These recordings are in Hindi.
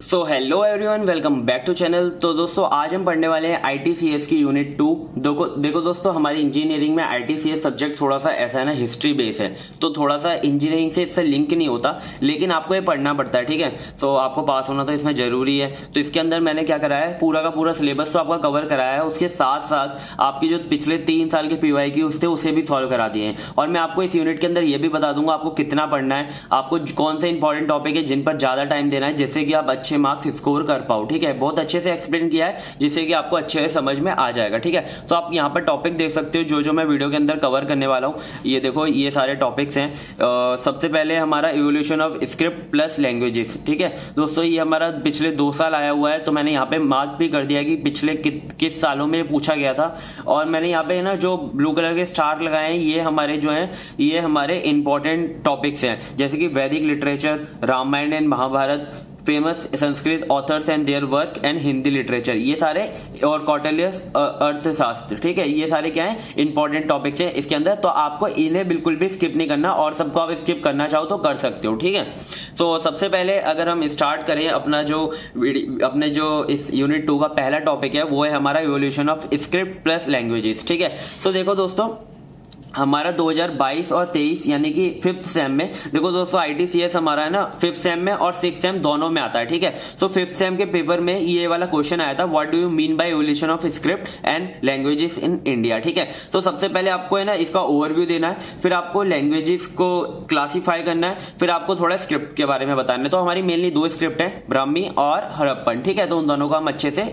So hello everyone, welcome back to channel. तो दोस्तों आज हम पढ़ने वाले हैं आईटीसीएस की यूनिट 2। देखो दोस्तों, हमारी इंजीनियरिंग में आईटीसीएस सब्जेक्ट थोड़ा सा ऐसा है ना, हिस्ट्री बेस है, तो थोड़ा सा इंजीनियरिंग से इससे लिंक नहीं होता, लेकिन आपको ये पढ़ना पड़ता है, ठीक है। तो आपको पास होना तो इसमें जरूरी है। तो इसके अंदर मैंने क्या कराया है, पूरा का पूरा सिलेबस तो आपका कवर कराया है, उसके साथ साथ आपकी जो पिछले 3 साल के पीवाई की उससे उसे भी सॉल्व करा दिए हैं। और मैं आपको इस यूनिट के अंदर ये भी बता दूंगा आपको कितना पढ़ना है, आपको कौन से इंपॉर्टेंट टॉपिक है जिन पर ज्यादा टाइम देना है, जिससे कि आप अच्छे मार्क्स स्कोर कर पाओ, ठीक है। बहुत अच्छे से एक्सप्लेन किया है जिससे कि आपको अच्छे से समझ में आ जाएगा, ठीक है। तो आप यहाँ पर टॉपिक देख सकते हो जो जो मैं वीडियो के अंदर कवर करने वाला हूँ। ये देखो, ये सारे टॉपिक्स हैं। सबसे पहले हमारा evolution of script plus languages, ठीक है दोस्तों। ये हमारा पिछले 2 साल आया हुआ है, तो मैंने यहाँ पे मार्क भी कर दिया कि पिछले किस सालों में पूछा गया था। और मैंने यहाँ पे ना जो ब्लू कलर के स्टार लगाए हैं, ये हमारे जो है, ये हमारे इंपॉर्टेंट टॉपिक्स हैं, जैसे कि Vedic literature, Ramayana and Mahabharata, famous Sanskrit authors and their work and Hindi literature, ये सारे, और कौटिल्य अर्थशास्त्र, ठीक है। ये सारे क्या है, इंपॉर्टेंट टॉपिक्स हैं इसके अंदर। तो आपको इन्हें बिल्कुल भी स्किप नहीं करना, और सबको आप स्किप करना चाहो तो कर सकते हो, ठीक है। तो सबसे पहले अगर हम स्टार्ट करें अपने जो इस यूनिट 2 का पहला टॉपिक है, वो है हमारा evolution of script plus languages, ठीक है। तो देखो दोस्तों, हमारा 2022 और 23 यानी कि 5th सेम में, देखो दोस्तों आईटीसीएस हमारा है ना 5th सेम में और 6th सेम दोनों में आता है, ठीक है। तो 5th सेम के पेपर में ये वाला क्वेश्चन आया था, what do you mean by evolution of script and languages in India, ठीक है। तो सबसे पहले आपको है ना इसका ओवरव्यू देना है, फिर आपको लैंग्वेजेस को क्लासीफाई करना है, फिर आपको थोड़ा स्क्रिप्ट के बारे में बताना है। तो हमारी मेनली 2 स्क्रिप्ट है, ब्राह्मी और हड़प्पन, ठीक है। तो उन दोनों को हम अच्छे से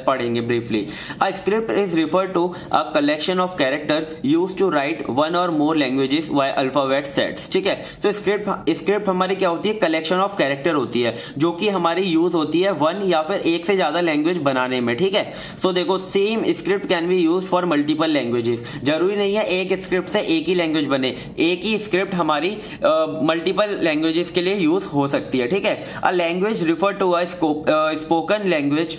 पढ़ेंगे briefly. A script is refer to a collection of character used to write one or more languages by alphabet sets, ठीक है। तो स्क्रिप्ट हमारी क्या होती है, कलेक्शन ऑफ कैरेक्टर होती है, जो कि हमारी यूज होती है 1 या फिर 1 से ज्यादा लैंग्वेज बनाने में, ठीक है। सो देखो, same script can be use for multiple languages. जरूरी नहीं है एक स्क्रिप्ट से एक ही लैंग्वेज बने, एक ही स्क्रिप्ट हमारी मल्टीपल लैंग्वेजेस के लिए यूज हो सकती है, ठीक है। A language refer to a spoken language,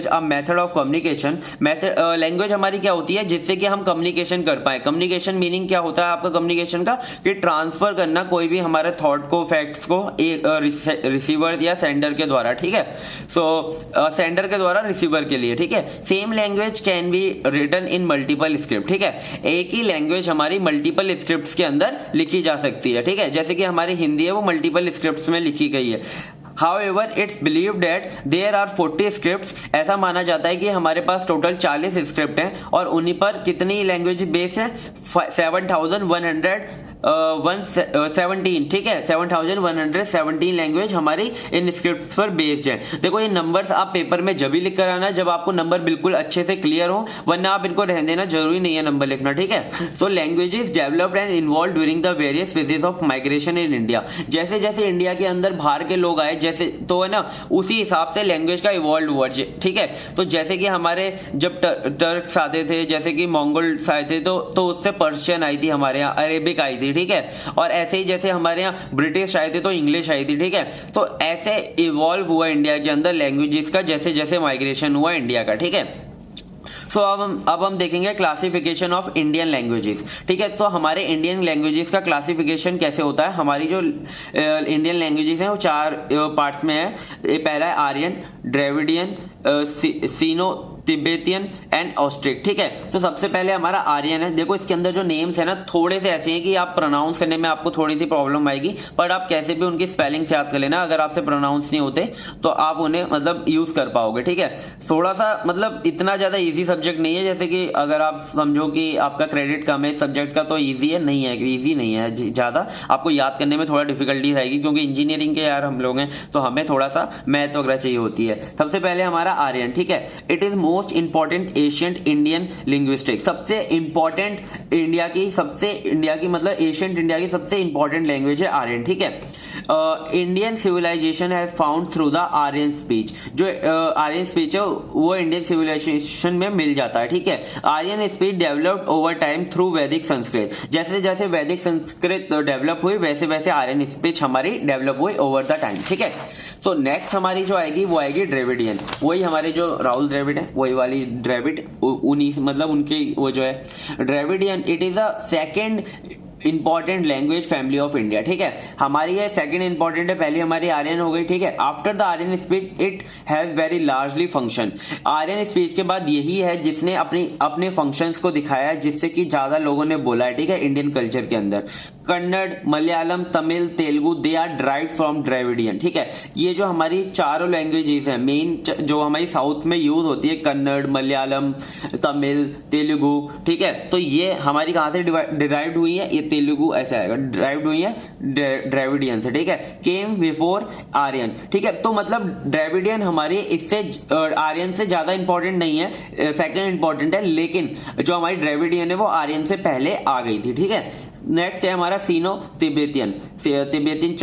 a method of communication. Language हमारी क्या होती है, जिससे कि हम कम्युनिकेशन कर पाए। कम्युनिकेशन मीनिंग क्या होता है आपका कम्युनिकेशन का, कि ट्रांसफर करना कोई भी हमारे थॉट को, फैक्ट्स को एक रिसीवर या सेंडर के द्वारा, ठीक है। सो सेंडर के द्वारा रिसीवर के लिए, ठीक है। Same language can be written in multiple script, ठीक है। एक ही लैंग्वेज हमारी मल्टीपल स्क्रिप्ट्स के अंदर लिखी जा सकती है, ठीक है। जैसे कि हमारी हिंदी है, वो मल्टीपल स्क्रिप्ट्स में लिखी गई है। However, it's believed that there are 40 scripts। ऐसा माना जाता है कि हमारे पास टोटल 40 स्क्रिप्ट हैं, और उन्हीं पर कितनी लैंग्वेज बेस है, 7,117, ठीक है। 7,117 लैंग्वेज हमारी इन स्क्रिप्ट पर बेस्ड है। देखो, ये नंबर्स आप पेपर में जब भी लिख कर आना जब आपको नंबर बिल्कुल अच्छे से क्लियर हो, वरना आप इनको रहने देना, जरूरी नहीं है नंबर लिखना, ठीक है। So languages developed and involve during the various phases of migration in India. जैसे जैसे इंडिया के अंदर बाहर के लोग आए, जैसे तो है ना, उसी हिसाब से लैंग्वेज का इवॉल्व हुआ, ठीक है। तो जैसे कि हमारे जब टर्क्स आते थे, जैसे कि मंगोल्स आए थे, तो उससे पर्शियन आई थी, हमारे यहाँ अरेबिक आई थी, ठीक है। और ऐसे ही जैसे हमारे यहाँ ब्रिटिश आए थे तो इंग्लिश आई थी, ठीक है। तो ऐसे इवॉल्व हुआ इंडिया के अंदर लैंग्वेजेस का, जैसे जैसे माइग्रेशन हुआ इंडिया का, ठीक है। सो अब हम देखेंगे क्लासिफिकेशन ऑफ इंडियन लैंग्वेजेस, ठीक है। तो हमारे इंडियन लैंग्वेजेस का क्लासिफिकेशन कैसे होता है, हमारी जो इंडियन लैंग्वेजेस हैं वो 4 पार्ट्स में है। पहला है Aryan, Dravidian, Sino Tibetan and Austric, ठीक है। तो सबसे पहले हमारा आर्यन है। देखो, इसके अंदर जो नेम्स है ना, थोड़े से ऐसे हैं कि आप प्रोनाउंस करने में आपको थोड़ी सी प्रॉब्लम आएगी, पर आप कैसे भी उनकी स्पेलिंग से याद कर लेना। अगर आपसे प्रोनाउंस नहीं होते तो आप उन्हें मतलब यूज कर पाओगे, ठीक है। थोड़ा सा मतलब इतना ज्यादा इजी सब्जेक्ट नहीं है, जैसे कि अगर आप समझो कि आपका क्रेडिट कम है सब्जेक्ट का, तो ईजी है, नहीं है, ईजी नहीं है ज्यादा, आपको याद करने में थोड़ा डिफिकल्टीज आएगी, क्योंकि इंजीनियरिंग के यार हम लोग हैं, तो हमें थोड़ा सा मैथ वगैरह चाहिए होती है। सबसे पहले हमारा आर्यन, ठीक है। It is most important ancient Indian linguistic. सबसे इंपॉर्टेंट इंडिया की मतलब एशियंट इंडिया की सबसे इंपॉर्टेंट लैंग्वेज है आर्यन, ठीक है। Indian civilisation has found through the Aryan speech. जो आर्यन स्पीच है वो इंडियन सिविलाइजेशन में मिल जाता है, ठीक है। Aryan speech developed over time through Vedic Sanskrit. जैसे जैसे वैदिक संस्कृत डेवलप हुई, वैसे वैसे आर्यन स्पीच हमारी डेवलप हुई ओवर द टाइम, ठीक है। सो नेक्स्ट हमारी जो आएगी वो आएगी द्रविडियन। वही हमारे जो राहुल द्रविड है, वही वाली द्रविड, उन्हीं मतलब उनके वो जो है Dravidian. It is a second important language family of India, ठीक है। हमारी ये सेकंड इंपॉर्टेंट है, पहली हमारी आर्यन हो गई, ठीक है। After the Aryan speech it has very largely function. Aryan speech के बाद यही है जिसने अपने फंक्शंस को दिखाया है, जिससे कि ज्यादा लोगों ने बोला है, ठीक है, इंडियन कल्चर के अंदर। Kannada, Malayalam, Tamil, Telugu they are derived from Dravidian, ठीक है। ये जो हमारी चारों लैंग्वेजेस हैं मेन जो हमारी साउथ में यूज होती है, कन्नड़, मलयालम, तमिल, तेलुगु, ठीक है, तो ये हमारी कहां से डिराइव्ड हुई है, ये तेलुगु ऐसे आएगा, ड्राइव्ड हुई है द्रविडियन से, ठीक है। केम बिफोर आर्यन, ठीक है, तो मतलब द्रविडियन हमारी इससे आर्यन से ज्यादा इंपॉर्टेंट नहीं है, सेकंड इंपॉर्टेंट है, लेकिन जो हमारी द्रविडियन है वो आर्यन से पहले आ गई थी, ठीक है। नेक्स्ट है हमारा सीनो तिब्बतियन। तिब्बतियन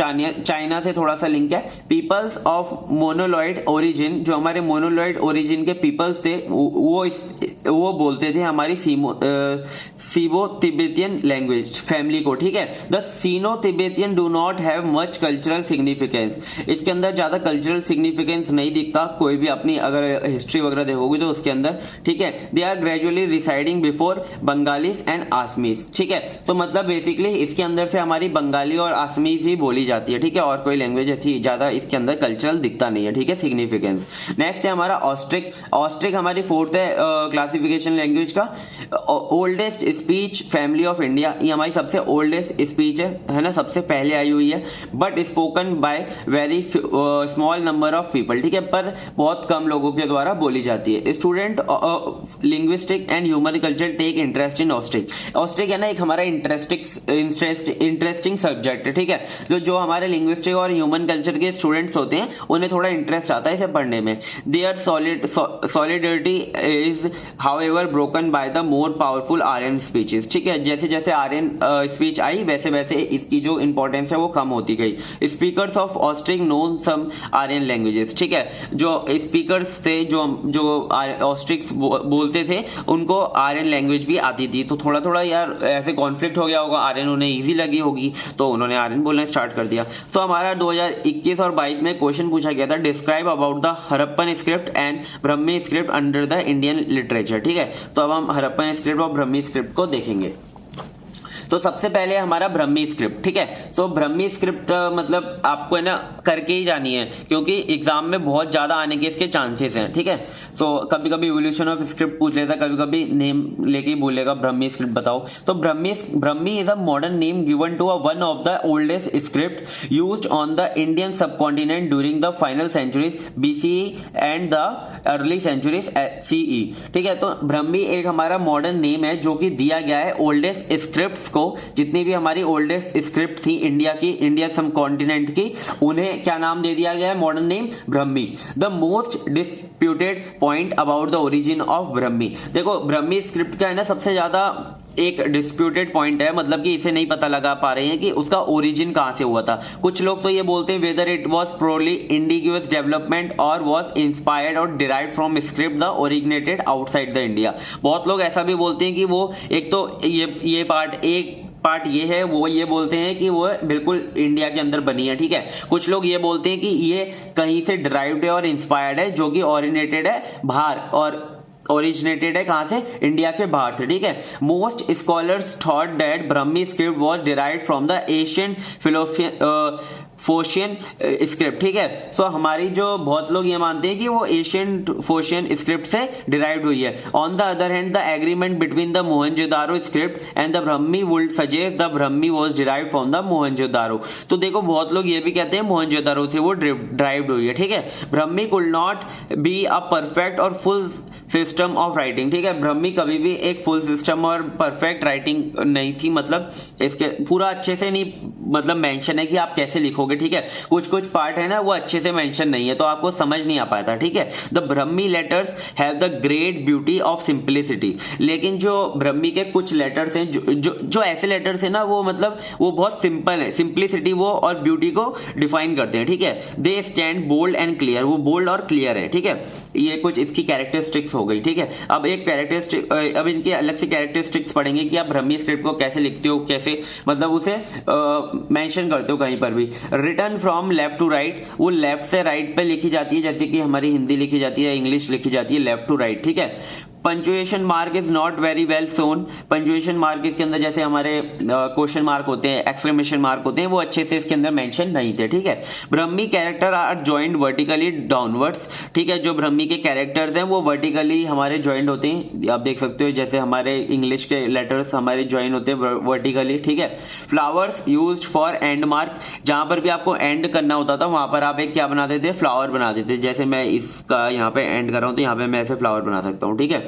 चाइना से थोड़ा सा लिंक है। पीपल्स ऑफ मोनोलॉइड ओरिजिन, जो हमारे मोनोलॉइड ओरिजिन के पीपल्स थे वो बोलते थे हमारी सीबो तिब्बतियन लैंग्वेज फैमिली को, ठीक है। The Sino Tibetan do not have much cultural significance. इसके अंदर ज्यादा कल्चरल सिग्निफिकेंस नहीं दिखता, कोई भी अपनी अगर हिस्ट्री वगैरह देखोगे तो उसके अंदर, ठीक है। They are gradually receding before Bengalis and Assamese, ठीक है। तो मतलब बेसिकली इसके अंदर से हमारी बंगाली और आसमीज ही बोली जाती है, ठीक है, और कोई लैंग्वेज ऐसी ज्यादा इसके अंदर कल्चरल दिखता नहीं है, ठीक है, सिग्निफिकेंस। नेक्स्ट है हमारा ऑस्ट्रिक। ऑस्ट्रिक हमारी फोर्थ है क्लासिफिकेशन लैंग्वेज का। Oldest speech family of India, ये हमारी सबसे ओल्डेस्ट स्पीच है ना, सबसे पहले आई हुई है, but spoken by very small number of people, ठीक है, पर बहुत कम लोगों के द्वारा बोली जाती है। Student linguistic and human culture take interest in Austric. Austric है ना एक हमारा इंटरेस्टिंग सब्जेक्ट है, ठीक है, जो हमारे लिंग्विस्टिक और ह्यूमन कल्चर के स्टूडेंट्स होते हैं उन्हें थोड़ा इंटरेस्ट आता है इसे पढ़ने में। Their solidity is however broken by the more powerful Aryan speeches, ठीक है। जैसे जैसे आर्यन स्पीच आई वैसे वैसे इसकी जो इंपॉर्टेंस है वो कम होती गई। Speakers of Austric known some Aryan languages, ठीक है, जो स्पीकर्स थे जो ऑस्ट्रिक बोलते थे उनको आर्यन लैंग्वेज भी आती थी। तो थोड़ा थोड़ा यार ऐसे कॉन्फ्लिक्ट हो गया होगा, आर्यन उन्हें इजी लगी होगी तो उन्होंने आर्यन बोलना स्टार्ट कर दिया। तो हमारा 2021 और 22 में क्वेश्चन पूछा गया था, describe about the Harappan script and Brahmi script under the Indian literature, ठीक है। तो अब हम हरप्पन स्क्रिप्ट और ब्रह्मी स्क्रिप्ट को देखेंगे। तो सबसे पहले हमारा ब्रह्मी स्क्रिप्ट, ठीक है। तो ब्रह्मी स्क्रिप्ट मतलब आपको है ना करके ही जानी है, क्योंकि एग्जाम में बहुत ज्यादा आने के इसके चांसेस हैं, ठीक है। सो कभी कभी इवोल्यूशन ऑफ स्क्रिप्ट पूछ लेता, कभी कभी नेम लेके ही बोलेगा ब्रह्मी स्क्रिप्ट बताओ। तो Brahmi is a modern name given to one of the oldest script used on the Indian subcontinent during the final centuries BCE and the early centuries CE, ठीक है। तो ब्रह्मी एक हमारा मॉडर्न नेम है जो कि दिया गया है ओल्डेस्ट स्क्रिप्ट्स को। जितनी भी हमारी ओल्डेस्ट स्क्रिप्ट थी इंडिया की, इंडिया सब कॉन्टिनेंट की, उन्हें क्या नाम दे दिया गया है, modern name Brahmi. The most disputed point about the origin of Brahmi, देखो ब्रह्मी स्क्रिप्ट का है ना सबसे ज्यादा एक डिस्प्यूटेड पॉइंट है, मतलब कि इसे नहीं पता लगा पा रहे हैं कि उसका ओरिजिन कहां से हुआ था। कुछ लोग तो ये बोलते हैं whether it was purely indigenous development और वाज इंस्पायर्ड और derived from script the originated outside the India. बहुत लोग ऐसा भी बोलते हैं कि वो एक तो ये पार्ट ये है, वो ये बोलते हैं कि वो बिल्कुल इंडिया के अंदर बनी है, ठीक है। कुछ लोग ये बोलते हैं कि ये कहीं से डिराइव्ड है और इंस्पायर्ड है, जो कि ओरिजिनेटेड है बाहर, और ओरिजिनेटेड है कहां से, इंडिया के बाहर से, ठीक है। Most scholars thought that Brahmi script was derived from the Asian Phoenician script, ठीक है। सो हमारी जो बहुत लोग ये मानते हैं कि वो एशियन फोशियन स्क्रिप्ट से डिराइव्ड हुई है। On the other hand the agreement between the Mohenjodaro script and the Brahmi would suggest the Brahmi was derived from the Mohenjodaro. तो देखो बहुत लोग ये भी कहते हैं मोहनजोदारो से वो डिराइव्ड हुई है, ठीक है। Brahmi could not be a perfect और फुल सिस्टम ऑफ राइटिंग, ठीक है। ब्रह्मी कभी भी एक फुल सिस्टम और परफेक्ट राइटिंग नहीं थी, मतलब इसके पूरा अच्छे से नहीं, मतलब मेंशन है कि आप कैसे लिखोगे, ठीक है। कुछ कुछ पार्ट है ना वो अच्छे से मेंशन नहीं है, तो आपको समझ नहीं आ पाता, ठीक है। The Brahmi letters have the great beauty of simplicity, लेकिन जो ब्रह्मी के कुछ लेटर्स हैं जो ऐसे लेटर्स हैं ना वो मतलब वो बहुत सिंपल है, सिंप्लिसिटी वो और ब्यूटी को डिफाइन करते हैं, ठीक है। They stand bold and clear, वो बोल्ड और क्लियर है, ठीक है। ये कुछ इसकी कैरेक्टरिस्टिक्स हो गई, ठीक है। अब एक कैरेक्टरिस्टिक, अब इनके अलग से कैरेक्टरिस्टिक्स पढ़ेंगे कि आप ब्रह्मी स्क्रिप्ट को कैसे लिखते हो, कैसे मतलब उसे मेंशन करते हो कहीं पर भी। Written from left to right, वो लेफ्ट से राइट पे लिखी जाती है, जैसे कि हमारी हिंदी लिखी जाती है, इंग्लिश लिखी जाती है लेफ्ट टू राइट, ठीक है। Punctuation mark is not very well sown. Punctuation mark इसके अंदर जैसे हमारे क्वेश्चन मार्क होते हैं, एक्सक्लेमेशन मार्क होते हैं, वो अच्छे से इसके अंदर मेंशन नहीं थे। ठीक है, Brahmi character are joined vertically downwards. ठीक है, जो ब्रह्मी के कैरेक्टर्स हैं वो वर्टिकली हमारे ज्वाइंट होते हैं, आप देख सकते हो जैसे हमारे इंग्लिश के लेटर्स हमारे ज्वाइन होते हैं वर्टिकली। ठीक है, flowers used for and mark, जहां पर भी आपको एंड करना होता था वहां पर आप एक क्या बना देते, फ्लावर बना देते। जैसे मैं इसका यहाँ पे एंड कर रहा हूं तो यहाँ पे मैं ऐसे फ्लावर बना सकता हूँ। ठीक है,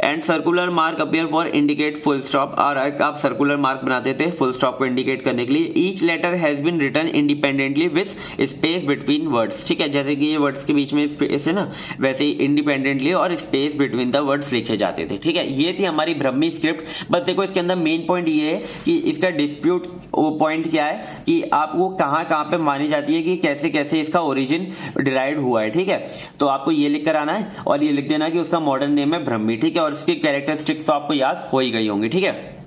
and circular mark appear for indicate full stop, और आप सर्कुलर मार्क बनाते थे फुल स्टॉप को इंडिकेट करने के लिए। Each letter has been written independently with space between words. ठीक है, जैसे कि ये वर्ड्स के बीच में स्पेस है ना, वैसे ही इंडिपेंडेंटली और स्पेस बिटवीन द वर्ड्स लिखे जाते थे। ठीक है, ये थी हमारी ब्रह्मी स्क्रिप्ट। बस देखो इसके अंदर मेन पॉइंट ये है कि इसका डिस्प्यूट पॉइंट क्या है कि आपको कहां कहां पे मानी जाती है कि कैसे कैसे इसका ओरिजिन डिराइव हुआ है। ठीक है, तो आपको ये लिख कर आना है और ये लिख देना कि उसका मॉडर्न नेम है ब्रह्मी। ठीक है, और इसकी कैरेक्टरिस्टिक्स तो आपको याद हो ही गई होंगी। ठीक है,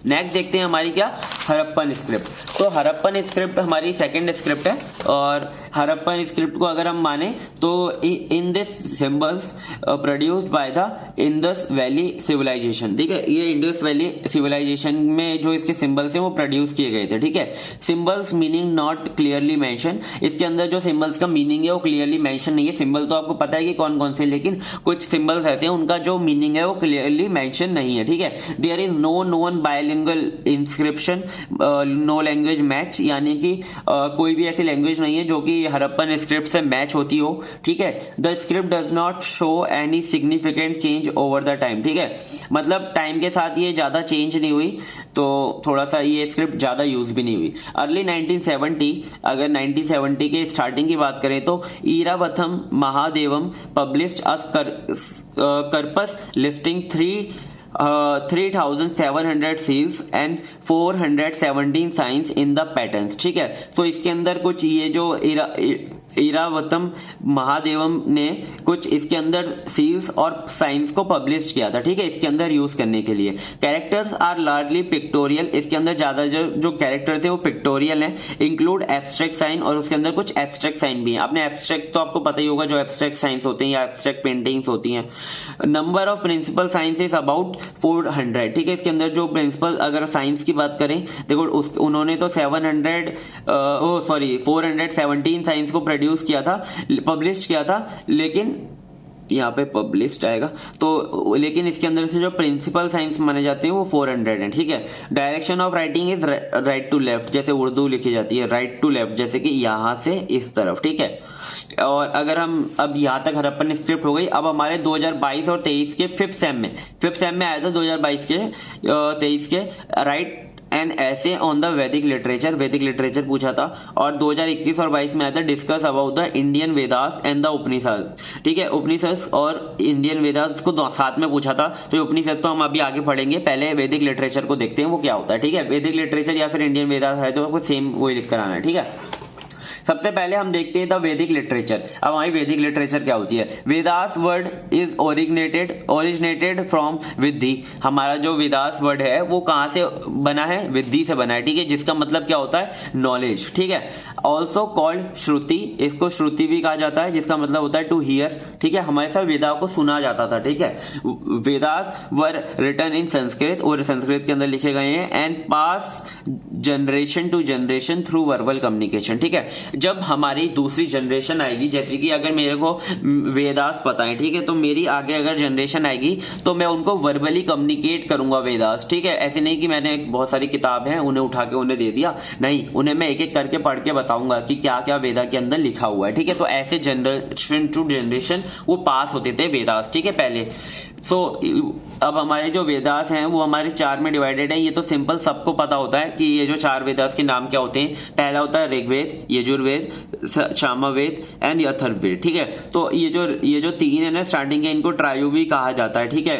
नेक्स्ट देखते हैं हमारी क्या, हड़प्पन स्क्रिप्ट। तो हड़प्पन स्क्रिप्ट हमारी सेकंड स्क्रिप्ट है, और हड़प्पन स्क्रिप्ट को अगर हम माने तो in this symbols produced by the Indus valley civilisation. ठीक है, ये इंडस वैली सिविलाइजेशन में जो इसके सिंबल्स हैं वो प्रोड्यूस किए गए थे। ठीक है, symbols meaning not clearly mention, इसके अंदर जो सिंबल्स का मीनिंग है वो क्लियरली मेंशन नहीं है। सिंबल तो आपको पता है कि कौन कौन से, लेकिन कुछ सिंबल्स ऐसे हैं उनका जो मीनिंग है वो क्लियरली मेंशन नहीं है। ठीक है, there is no known bilingual inscription, no language match, यानी कि कोई भी ऐसी लैंग्वेज नहीं है जो कि हड़प्पन स्क्रिप्ट से मैच होती हो। ठीक है, the script does not show any significant change over the time. ठीक है, मतलब टाइम के साथ ये ज्यादा चेंज नहीं हुई, तो थोड़ा सा ये स्क्रिप्ट ज्यादा यूज भी नहीं हुई। अर्ली 1970, अगर 1970 के स्टार्टिंग की बात करें तो Iravatham Mahadevan published as corpus listing 3,700 seals and 417 signs in the patterns। ठीक है, तो इसके अंदर कुछ ये जो ईरावतम महादेवम ने कुछ इसके अंदर सील्स और साइंस को पब्लिश किया था। ठीक है, इसके अंदर यूज करने के लिए। कैरेक्टर्स आर लार्जली पिक्टोरियल, इसके अंदर ज्यादा जो कैरेक्टर थे वो पिक्टोरियल हैं। इंक्लूड एब्स्ट्रैक्ट साइन, और उसके अंदर कुछ एब्स्ट्रैक्ट साइन भी हैं। आपने एब्स्ट्रैक्ट तो आपको पता ही होगा जो एब्स्ट्रैक्ट साइंस होते हैं या एब्स्ट्रैक्ट पेंटिंग्स होती हैं। Number of principal science is about 400। ठीक है, इसके अंदर जो प्रिंसिपल अगर साइंस की बात करें, देखो उन्होंने तो 417 साइंस को प्रोड्यूस किया था, पब्लिश किया था, लेकिन यहाँ पे पब्लिश्ड आएगा तो, लेकिन इसके अंदर से जो प्रिंसिपल साइंस माने जाते हैं वो 400 हैं। ठीक है, direction of writing is right to left, जैसे उर्दू लिखी जाती है राइट टू लेफ्ट, जैसे कि यहाँ से इस तरफ। ठीक है, और अगर हम अब यहाँ तक हड़प्पन स्क्रिप्ट हो गई। अब हमारे 2022 और 23 के फिफ्थ सेम में आया था 2022 के 23 के, write an essay on the Vedic literature पूछा था। और 2021 और 22 में आया था discuss about the Indian Vedas and the Upanishad. ठीक है, उपनिषद और इंडियन वेदास को साथ में पूछा था, तो उपनिषद तो हम अभी आगे पढ़ेंगे, पहले वैदिक लिटरेचर को देखते हैं वो क्या होता है। ठीक है, वैदिक लिटरेचर या फिर इंडियन वेदास है तो आपको सेम वही लिख कर आना है। ठीक है, सबसे पहले हम देखते हैं द वैदिक लिटरेचर। अब हमारी वैदिक लिटरेचर क्या होती है। Vedas word is originated from विद्धि। हमारा जो वेदास वर्ड है वो कहां से बना है, विद्धि से बना है। ठीक है, जिसका मतलब क्या होता है, नॉलेज। ठीक है, ऑल्सो कॉल्ड श्रुति, इसको श्रुति भी कहा जाता है, जिसका मतलब होता है टू हियर। ठीक है, हमारे साथ वेदाओं को सुना जाता था। ठीक है, Vedas were written in Sanskrit, और संस्कृत के अंदर लिखे गए हैं, and pass generation to generation through verbal communication. ठीक है, जब हमारी दूसरी जनरेशन आएगी, जैसे कि अगर मेरे को वेदास पता है, ठीक है, तो मेरी आगे अगर जनरेशन आएगी तो मैं उनको वर्बली कम्युनिकेट करूंगा वेदास। ठीक है, ऐसे नहीं कि मैंने बहुत सारी किताब हैं उन्हें उठा के उन्हें दे दिया, नहीं, उन्हें मैं एक एक करके पढ़ के बताऊंगा कि क्या क्या वेदा के अंदर लिखा हुआ है। ठीक है, तो ऐसे जनरेशन टू जनरेशन वो पास होते थे वेदास। ठीक है, पहले अब हमारे जो वेदास हैं वो हमारे 4 में डिवाइडेड है। ये तो सिंपल सबको पता होता है कि ये जो 4 वेदास के नाम क्या होते हैं। पहला होता है ऋग्वेद, यजुर्वेद, सामवेद एंड अथर्ववेद। ठीक है, तो ये जो 3 है ना स्टार्टिंग के, इनको ट्रायु भी कहा जाता है। ठीक है,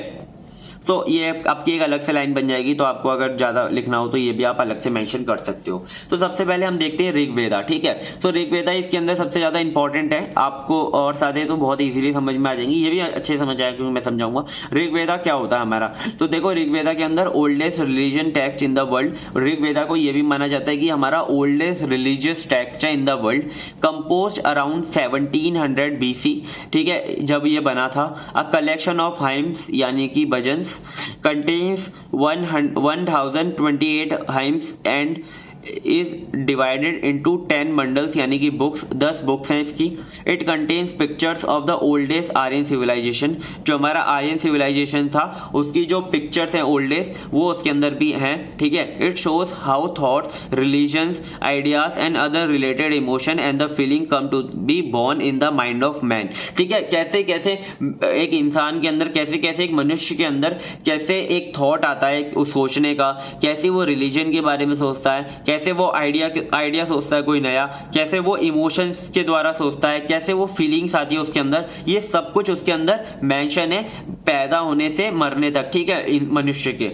तो ये आपकी एक अलग से लाइन बन जाएगी, तो आपको अगर ज्यादा लिखना हो तो ये भी आप अलग से मेंशन कर सकते हो। तो सबसे पहले हम देखते हैं ऋग्वेदा, ठीक है। तो ऋग्वेदा इसके अंदर सबसे ज्यादा इंपॉर्टेंट है आपको, और सादे तो बहुत इजीली समझ में आ जाएंगी, ये भी अच्छे समझ आएगा क्योंकि मैं समझाऊंगा। ऋग्वेदा क्या होता है हमारा, तो देखो ऋग्वेदा के अंदर oldest religion text in the world, Rigveda को ये भी माना जाता है कि हमारा ओल्डेस्ट रिलीजियस टेक्स्ट है in the world, composed around 1700 BC, ठीक है, जब ये बना था। अ कलेक्शन ऑफ हाइम्स यानी कि bhajans, contains 1028 hymns and is divided into 10 bundles यानी कि बुक्स, 10 बुक्स हैं इसकी। It contains pictures of the oldest Aryan civilisation, जो हमारा आर्यन सिविलाइजेशन था उसकी जो पिक्चर्स हैं ओल्डेस्ट वो उसके अंदर भी हैं, ठीक है। It shows how thoughts, religions, ideas and other related emotion and the feeling come to be born in the mind of man, ठीक है। कैसे कैसे एक इंसान के अंदर, कैसे कैसे एक मनुष्य के अंदर कैसे एक थॉट आता है उस सोचने का, कैसे वो रिलीजन के बारे में सोचता है, कैसे वो आइडिया सोचता है कोई नया, कैसे वो इमोशंस के द्वारा सोचता है, कैसे वो फीलिंग्स आती है उसके अंदर, ये सब कुछ उसके अंदर मेंशन है पैदा होने से मरने तक, ठीक है, मनुष्य के।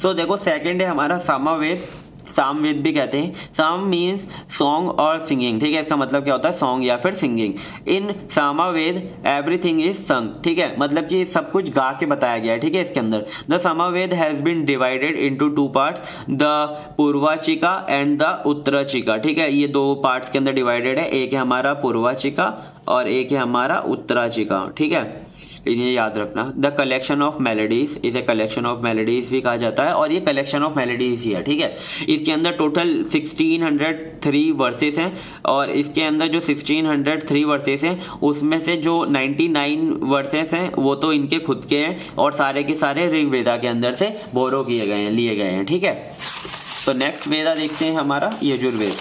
सो देखो सेकंड है हमारा सामवेद, सामवेद भी कहते हैं। साम मीन्स सॉन्ग और सिंगिंग, ठीक है, इसका मतलब क्या होता है सॉन्ग या फिर singing. In Samaveda everything is संग, ठीक है, मतलब कि सब कुछ गा के बताया गया है, ठीक है। इसके अंदर the Samaveda has been divided into 2 parts, the Purvachika and the Uttarachika, ठीक है, ये 2 पार्ट्स के अंदर डिवाइडेड है, एक है हमारा पूर्वाचिका और एक है हमारा उत्तराचिका, ठीक है, इन्हें याद रखना। द कलेक्शन ऑफ मेलोडीज, इसे कलेक्शन ऑफ मेलोडीज भी कहा जाता है, और ये कलेक्शन ऑफ मेलोडीज ही है, ठीक है। इसके अंदर टोटल 1603 वर्सेस हैं, और इसके अंदर जो 1603 वर्सेस हैं उसमें से जो 99 वर्सेस हैं वो तो इनके खुद के हैं, और सारे के सारे ऋग्वेदा के अंदर से बोरो किए गए हैं, लिए गए हैं, ठीक है। तो नेक्स्ट वेदा देखते हैं हमारा यजुर्वेद,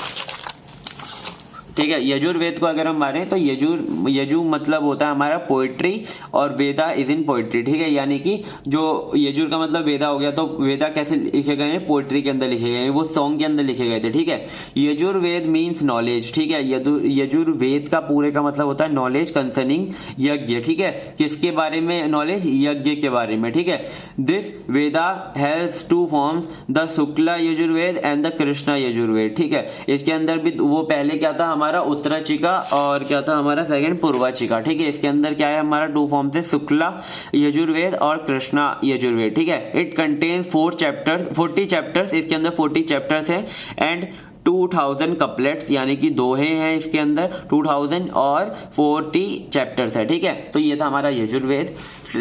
ठीक है। यजुर्वेद को अगर हम मारें तो यजु मतलब होता है हमारा पोएट्री, और वेदा इज इन पोएट्री, ठीक है, यानी कि जो यजुर का मतलब वेदा हो गया, तो वेदा कैसे लिखे गए हैं, पोएट्री के अंदर लिखे गए हैं, वो सॉन्ग के अंदर लिखे गए थे, ठीक है। यजुर्वेद मीन्स नॉलेज, ठीक है, यजुर्वेद का पूरे का मतलब होता है नॉलेज कंसर्निंग यज्ञ, ठीक है, किसके बारे में नॉलेज, यज्ञ के बारे में, ठीक है। This Veda has 2 forms, the Shukla Yajurveda and the Krishna Yajurveda, ठीक है। इसके अंदर भी वो पहले क्या था हमारा उत्तराचिका और क्या था हमारा सेकंड पूर्वाचिका, ठीक है। इसके अंदर क्या है हमारा 2 फॉर्म थे, शुक्ला यजुर्वेद और कृष्णा यजुर्वेद, ठीक है। इट कंटेन्स 40 चैप्टर्स, इसके अंदर 40 चैप्टर्स है, एंड 2000 कपलेट्स यानी कि दोहे हैं इसके अंदर 2000 और 40 चैप्टर्स है, ठीक है। तो ये था हमारा यजुर्वेद।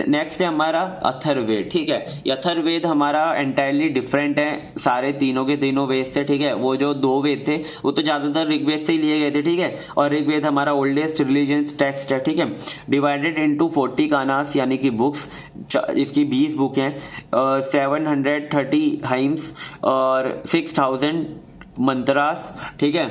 नेक्स्ट है हमारा अथर्ववेद, ठीक है। अथर्ववेद हमारा एंटायरली डिफरेंट है सारे तीनों के तीनों वेद से, ठीक है। वो जो 2 वेद थे वो तो ज्यादातर ऋग्वेद से ही लिए गए थे, ठीक है, और ऋग्वेद हमारा ओल्डेस्ट रिलीजियस टेक्स्ट है, ठीक है। डिवाइडेड इनटू 40 कानास यानी कि बुक्स, इसकी 20 बुक हैं, 730 हाइम्स और 6000 मंत्रास, ठीक है,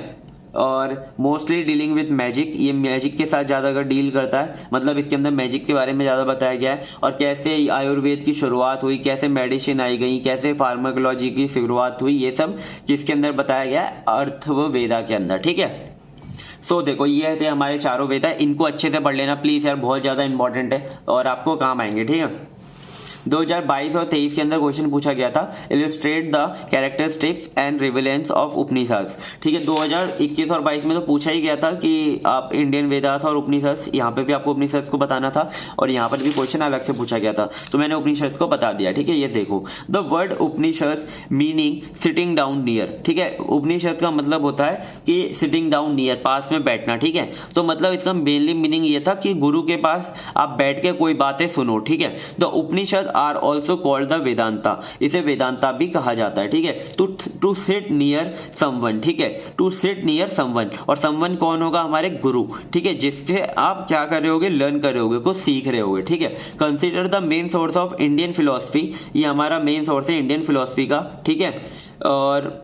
और मोस्टली डीलिंग विद मैजिक, ये मैजिक के साथ ज्यादा अगर डील करता है, मतलब इसके अंदर मैजिक के बारे में ज्यादा बताया गया है, और कैसे आयुर्वेद की शुरुआत हुई, कैसे मेडिसिन आई गई, कैसे फार्माकोलॉजी की शुरुआत हुई, ये सब किसके अंदर बताया गया है, अथर्ववेदा के अंदर, ठीक है। सो देखो ये थे हमारे चारों वेद है, इनको अच्छे से पढ़ लेना प्लीज यार, बहुत ज्यादा इंपॉर्टेंट है और आपको काम आएंगे, ठीक है। 2022 और 23 के अंदर क्वेश्चन पूछा गया था, illustrate the characteristics and relevance of Upanishad, ठीक है। 2021 और 22 में तो पूछा ही गया था कि आप इंडियन वेदास और उपनिषद, यहाँ पे भी आपको उपनिषद को बताना था, और यहाँ पर भी क्वेश्चन अलग से पूछा गया था, तो मैंने उपनिषद को बता दिया, ठीक है। ये देखो the word Upanishad meaning sitting down near, ठीक है। उपनिषद का मतलब होता है कि सिटिंग डाउन नियर, पास में बैठना, ठीक है। तो मतलब इसका मेनली मीनिंग ये था कि गुरु के पास आप बैठ के कोई बातें सुनो, ठीक है। The Upanishad are also called the Vedanta, इसे वेदांता भी कहा जाता है, ठीक है। टू सिट नियर समवन, ठीक है, टू सिट नियर समवन, और समवन कौन होगा, हमारे गुरु, ठीक है, जिससे आप क्या कर रहे होगे, लर्न कर रहे होगे, कुछ सीख रहे होगे, ठीक है। Consider the main source of Indian philosophy, ये हमारा मेन सोर्स है इंडियन फिलोसफी का, ठीक है। और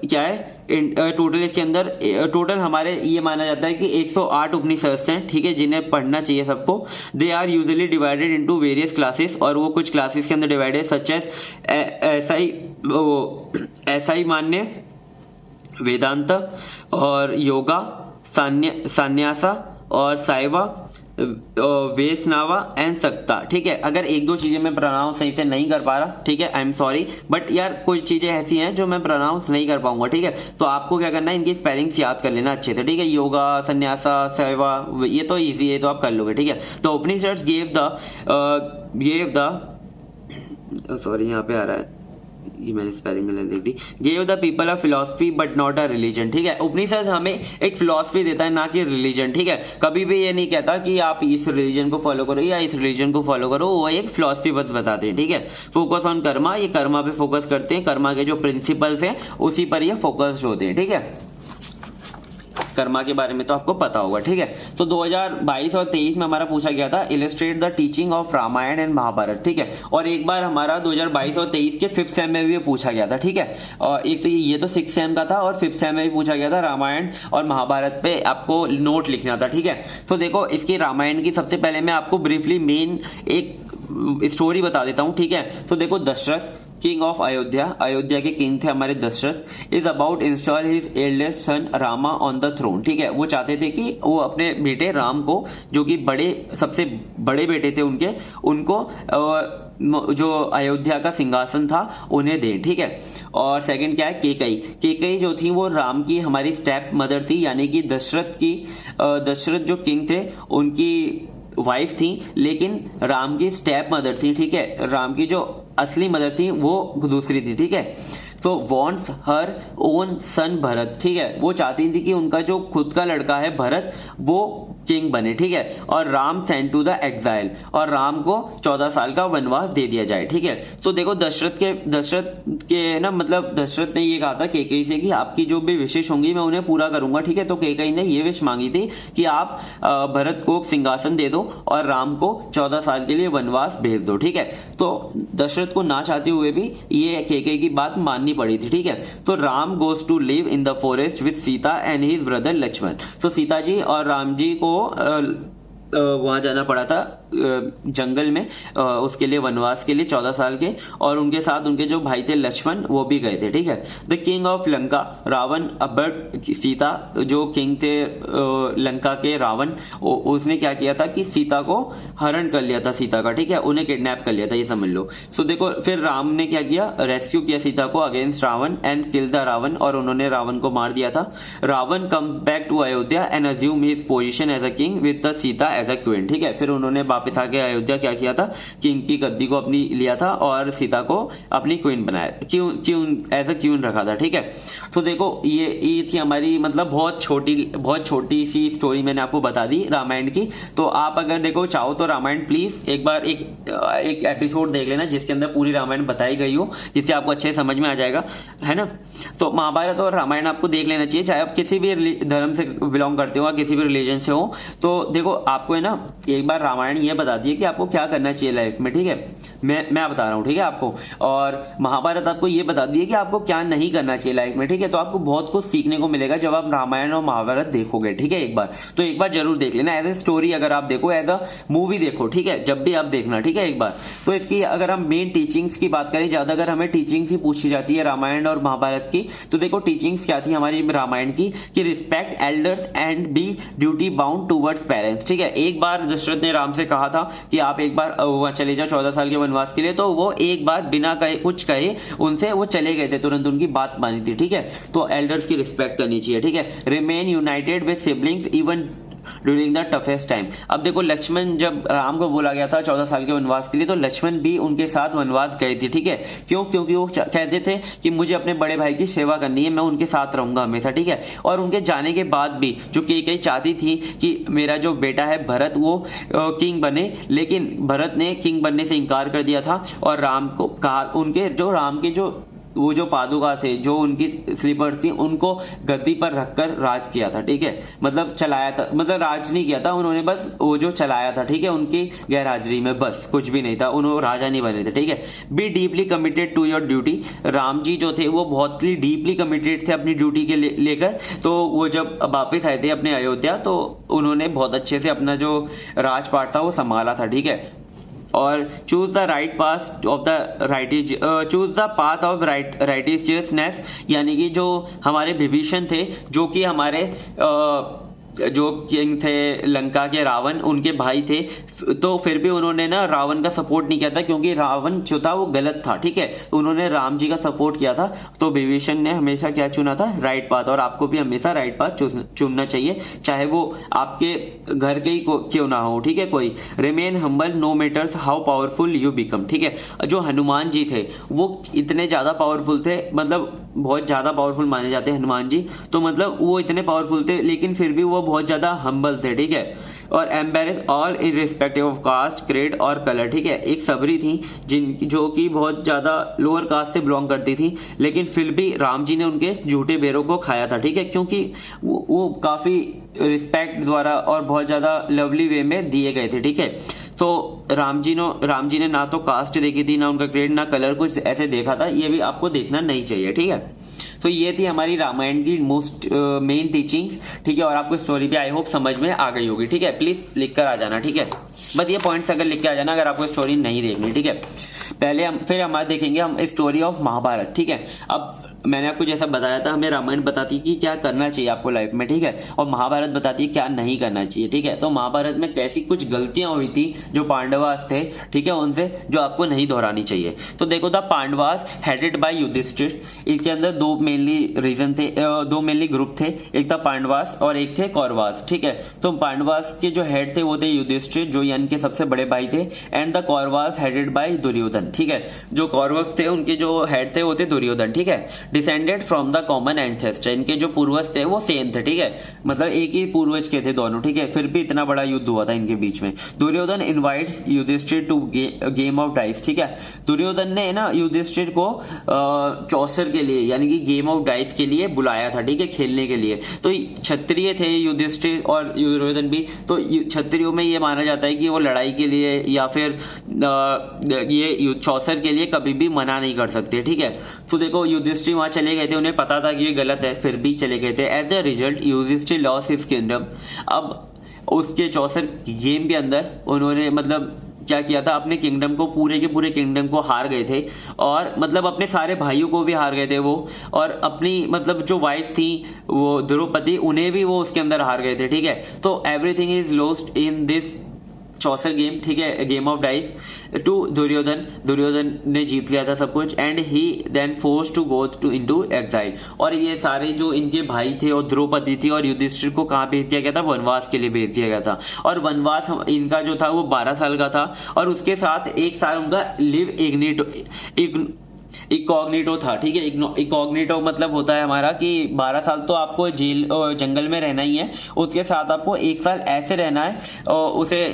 क्या है टोटल, इसके अंदर टोटल हमारे ये माना जाता है कि 108 उपनिषद हैं, ठीक है, जिन्हें पढ़ना चाहिए सबको। They are usually divided into various classes, और वो कुछ क्लासेस के अंदर डिवाइडेड, सच एज ऐसा ही मान्य, वेदांत और योगा, संन्यासा और साइवा, वेसनावा एंड सक्ता। ठीक है, अगर एक दो चीजें मैं प्रोनाउंस सही से नहीं कर पा रहा, ठीक है, आई एम सॉरी, बट यार कोई चीजें ऐसी हैं जो मैं प्रोनाउंस नहीं कर पाऊंगा। ठीक है, तो आपको क्या करना है, इनकी स्पेलिंग्स याद कर लेना अच्छे से। ठीक है, योगा, संन्यासा, सेवा, ये तो इजी है, तो आप कर लोगे। ठीक है, तो उपनिषद गेव द सॉरी यहाँ पे आ रहा है, ये मैंने स्पेलिंग गलत लिख दी, gave the people a philosophy but not a religion. ठीक है, उपनिषद हमें एक फिलॉसफी देता है, ना कि रिलीजन। ठीक है, कभी भी ये नहीं कहता कि आप इस रिलीजन को फॉलो करो या इस रिलीजन को फॉलो करो, वो एक फिलॉसफी बस बताते हैं। ठीक है, फोकस ऑन कर्मा, ये कर्मा पे फोकस करते हैं, कर्मा के जो प्रिंसिपल्स हैं उसी पर ये फोकस्ड होते हैं। ठीक है, कर्मा के बारे में तो आपको पता होगा। ठीक है, तो 2022 और 23 में हमारा पूछा गया था illustrate the teaching of Ramayan and Mahabharat. ठीक है, और एक बार हमारा 2022 और 23 के 5th सेम में भी पूछा गया था। ठीक है, और एक तो ये तो 6th सेम का था, और 5th सेम में भी पूछा गया था, रामायण और महाभारत पे आपको नोट लिखना था। ठीक है, तो देखो इसकी रामायण की सबसे पहले मैं आपको ब्रीफली मेन एक स्टोरी बता देता हूं। ठीक है, तो देखो दशरथ किंग ऑफ अयोध्या, अयोध्या के किंग थे हमारे Dashrath, is about install his eldest son Rama on the throne. ठीक है, वो चाहते थे कि वो अपने बेटे राम को, जो कि सबसे बड़े बेटे थे उनको जो अयोध्या का सिंहासन था उन्हें दें। ठीक है, और सेकंड क्या है, केकई जो थी वो राम की हमारी स्टेप मदर थी, यानी कि दशरथ जो किंग थे उनकी वाइफ थी, लेकिन राम की स्टेप मदर थी। ठीक है, राम की जो असली मदर थी वो दूसरी थी। ठीक है, तो wants her own son Bharat. ठीक है, वो चाहती थी कि उनका जो खुद का लड़का है भरत वो किंग बने। ठीक है, और Ram send to the exile, और राम को 14 साल का वनवास दे दिया जाए। ठीक है, तो देखो दशरथ के ना, मतलब दशरथ ने ये कहा था केकई से कि आपकी जो भी विशेष होंगी मैं उन्हें पूरा करूंगा। ठीक है, तो केकई ने ये विश मांगी थी कि आप भरत को सिंहासन दे दो और राम को 14 साल के लिए वनवास भेज दो। ठीक है, तो दशरथ को ना चाहते हुए भी ये केकई की बात माननी पड़ी थी। ठीक है, तो Ram goes to live in the forest with Sita and his brother Lakshman. तो सीता जी और राम जी को वहां जाना पड़ा था जंगल में, उसके लिए वनवास के लिए 14 साल के, और उनके साथ उनके जो भाई थे लक्ष्मण वो भी गए थे। ठीक है, the king of Lanka Ravana abducted Sita, जो किंग थे लंका के रावण, उसने क्या किया था कि सीता को हरण कर लिया था, सीता का। ठीक है, उन्हें किडनैप कर लिया था, ये समझ लो। सो देखो फिर राम ने क्या किया, रेस्क्यू किया सीता को against Ravan and kill the Ravan, और उन्होंने रावण को मार दिया था। Ravan come back to Ayodhya and assume his position as a king with the Sita as a queen. ठीक है, फिर उन्होंने वापस आके अयोध्या क्या किया था, किंग की गद्दी को अपनी लिया था और सीता को अपनी क्वीन बनाया, क्वीन एज अ क्वीन रखा था। ठीक है, तो देखो ये थी हमारी मतलब बहुत छोटी सी स्टोरी मैंने आपको बता दी रामायण की। तो आप अगर देखो चाहो तो रामायण प्लीज एक बार एक एपिसोड देख लेना जिसके अंदर पूरी रामायण बताई गई हो, जिससे आपको अच्छे समझ में आ जाएगा, है ना। तो महाभारत और रामायण आपको देख लेना चाहिए, चाहे आप किसी भी धर्म से बिलोंग करते हो, किसी भी रिलीजन से हो। तो देखो आपको है ना एक बार रामायण ये बता दिए कि आपको क्या करना चाहिए लाइफ में। ठीक है, मैं बता रहा हूँ, ठीक है आपको, और महाभारत आपको ये बता दिए कि आपको क्या नहीं करना चाहिए लाइफ में। ठीक है, तो आपको बहुत कुछ सीखने को मिलेगा जब आप रामायण और महाभारत देखोगे। ठीक है, एक बार जरूर देख लेना एज ए स्टोरी, अगर आप देखो एज अ मूवी देखो। ठीक है, जब भी आप देखना, ठीक है, एक बार। तो इसकी अगर हम मेन टीचिंग्स की बात करें, ज्यादा अगर हमें टीचिंग्स ही पूछी जाती है रामायण और महाभारत की, तो देखो टीचिंग्स क्या थी हमारी रामायण की, कि respect elders and be duty bound towards parents. ठीक है, एक बार दशरथ ने राम से कहा था कि आप एक बार वहां चले जाओ 14 साल के वनवास के लिए, तो वो एक बार बिना कुछ कहे उनसे वो चले गए थे, तुरंत उनकी बात मानी थी। ठीक है, तो एल्डर्स की रिस्पेक्ट करनी चाहिए। ठीक है, remain United with siblings even during the toughest time. अब देखो लक्ष्मण, जब राम को बोला गया था 14 साल के वनवास के लिए, तो लक्ष्मण भी उनके साथ वनवास गए थे। ठीक है, क्योंकि वो कहते थे कि मुझे अपने बड़े भाई की सेवा करनी है, मैं उनके साथ रहूंगा हमेशा। ठीक है, और उनके जाने के बाद भी जो केकई चाहती थी कि मेरा जो बेटा है भरत वो किंग बने, लेकिन भरत ने किंग बनने से इनकार कर दिया था, और राम को कहा, राम के वो जो पादुका थे, जो उनकी स्लीपर्स थी, उनको गद्दी पर रखकर राज किया था। ठीक है, मतलब चलाया था, मतलब राज नहीं किया था उन्होंने, बस वो जो चलाया था। ठीक है, उनकी गैर हाजिरी में, बस कुछ भी नहीं था, उन्होंने राजा नहीं बने थे। ठीक है, be deeply committed to your duty. Ram ji जो थे वो बहुत ही डीपली कमिटेड थे अपनी ड्यूटी के लेकर। तो वो जब वापिस आए थे अपने अयोध्या, तो उन्होंने बहुत अच्छे से अपना जो राजपाट था वो संभाला था। ठीक है, और choose the right path of the choose the path of righteousness, यानी कि जो हमारे विभीषण थे, जो कि हमारे जो किंग थे लंका के, रावण, उनके भाई थे, तो फिर भी उन्होंने ना रावण का सपोर्ट नहीं किया था, क्योंकि रावण जो था वो गलत था, ठीक है। उन्होंने राम जी का सपोर्ट किया था। तो विभीषण ने हमेशा क्या चुना था? Right path. और आपको भी हमेशा राइट पाथ चुनना चाहिए, चाहे वो आपके घर के ही क्यों ना हो, ठीक है। कोई remain humble no matters how powerful you become, ठीक है। जो हनुमान जी थे वो इतने ज्यादा पावरफुल थे, मतलब बहुत ज्यादा पावरफुल माने जाते हैं हनुमान जी, तो मतलब वो इतने पावरफुल थे, लेकिन फिर भी वो बहुत ज्यादा हम्बल थे, ठीक है। और embrace all irrespective of caste, creed और कलर, ठीक है। एक सबरी थी जो कि बहुत ज्यादा लोअर कास्ट से बिलोंग करती थी, लेकिन फिर भी राम जी ने उनके झूठे बेरों को खाया था, ठीक है, क्योंकि वो काफी रिस्पेक्ट द्वारा और बहुत ज्यादा लवली वे में दिए गए थे, ठीक है। तो राम जी ने ना तो कास्ट देखी थी, ना उनका क्रेड, ना कलर, कुछ ऐसे देखा था। ये भी आपको देखना नहीं चाहिए, ठीक है। तो ये थी हमारी रामायण की मोस्ट मेन टीचिंग्स, ठीक है। और आपको स्टोरी भी आई होप समझ में आ गई होगी, ठीक है। प्लीज लिख कर आ जाना, ठीक है। बस ये पॉइंट्स अगर लिख के आ जाना अगर आपको स्टोरी नहीं देखनी, ठीक है। फिर हम देखेंगे हम स्टोरी ऑफ महाभारत, ठीक है। अब मैंने आपको जैसा बताया था, हमें रामायण बताती कि क्या करना चाहिए आपको लाइफ में, ठीक है, और महाभारत बताती है क्या नहीं करना चाहिए, ठीक है। तो महाभारत में कैसी कुछ गलतियां हुई थी जो पांडवास थे, ठीक है, उनसे, जो आपको नहीं दोहरानी चाहिए। तो देखो, the Pandavas headed by Yudhishthir, इनके अंदर दो मेनली रीजन थे, दो मेनली ग्रुप थे, एक था पांडवास और एक थे कौरवास, ठीक है। तो पांडवास के जो हेड थे वो थे युधिष्ठिर, जो यानी के सबसे बड़े भाई थे, and the Kauravas headed by Duryodhan, ठीक है। जो कौरव थे उनके जो हेड थे वो थे दुर्योधन, ठीक है। Descended from the common ancestor, इनके जो पूर्वज थे वो सेम थे, ठीक है, मतलब एक ही पूर्वज के थे दोनों, ठीक है। फिर भी इतना बड़ा युद्ध हुआ था इनके बीच में। Duryodhan invites Yudhishthir to game of dice, ठीक है। दुर्योधन ने ना युधिष्ठिर को चौसर के लिए यानी कि गेम ऑफ डाइस के लिए बुलाया था, ठीक है, खेलने के लिए। तो क्षत्रिय थे युधिष्ठिर और दुर्योधन भी, तो क्षत्रियों में ये माना जाता है कि वो लड़ाई के लिए या फिर ये चौसर के लिए कभी भी मना नहीं कर सकते, ठीक है। तो देखो, युधिष्ठिर वहां चले गए थे, उन्हें पता था कि ये गलत है, फिर भी चले गए थे। As a result Yudhishthir loss his kingdom. अब उसके चौसर गेम के अंदर उन्होंने मतलब क्या किया था, अपने किंगडम को, पूरे के पूरे किंगडम को हार गए थे, और मतलब अपने सारे भाइयों को भी हार गए थे वो, और अपनी मतलब जो वाइफ थी वो द्रौपदी, उन्हें भी वो उसके अंदर हार गए थे, ठीक है। तो everything is lost in this chausar game, ठीक है, game of dice to Duryodhan ने जीत लिया था सब कुछ, and he then force to go to into exile. और ये सारे जो इनके भाई थे और द्रौपदी थी और युधिष्ठिर को कहाँ भेज दिया गया था? वनवास के लिए भेज दिया गया था। और वनवास इनका जो था वो 12 साल का था, और उसके साथ एक साल उनका लिव इकॉग्निटो था, ठीक है। इकॉग्निटो मतलब होता है हमारा कि 12 साल तो आपको जेल जंगल में रहना ही है, उसके साथ आपको एक साल ऐसे रहना है, उसे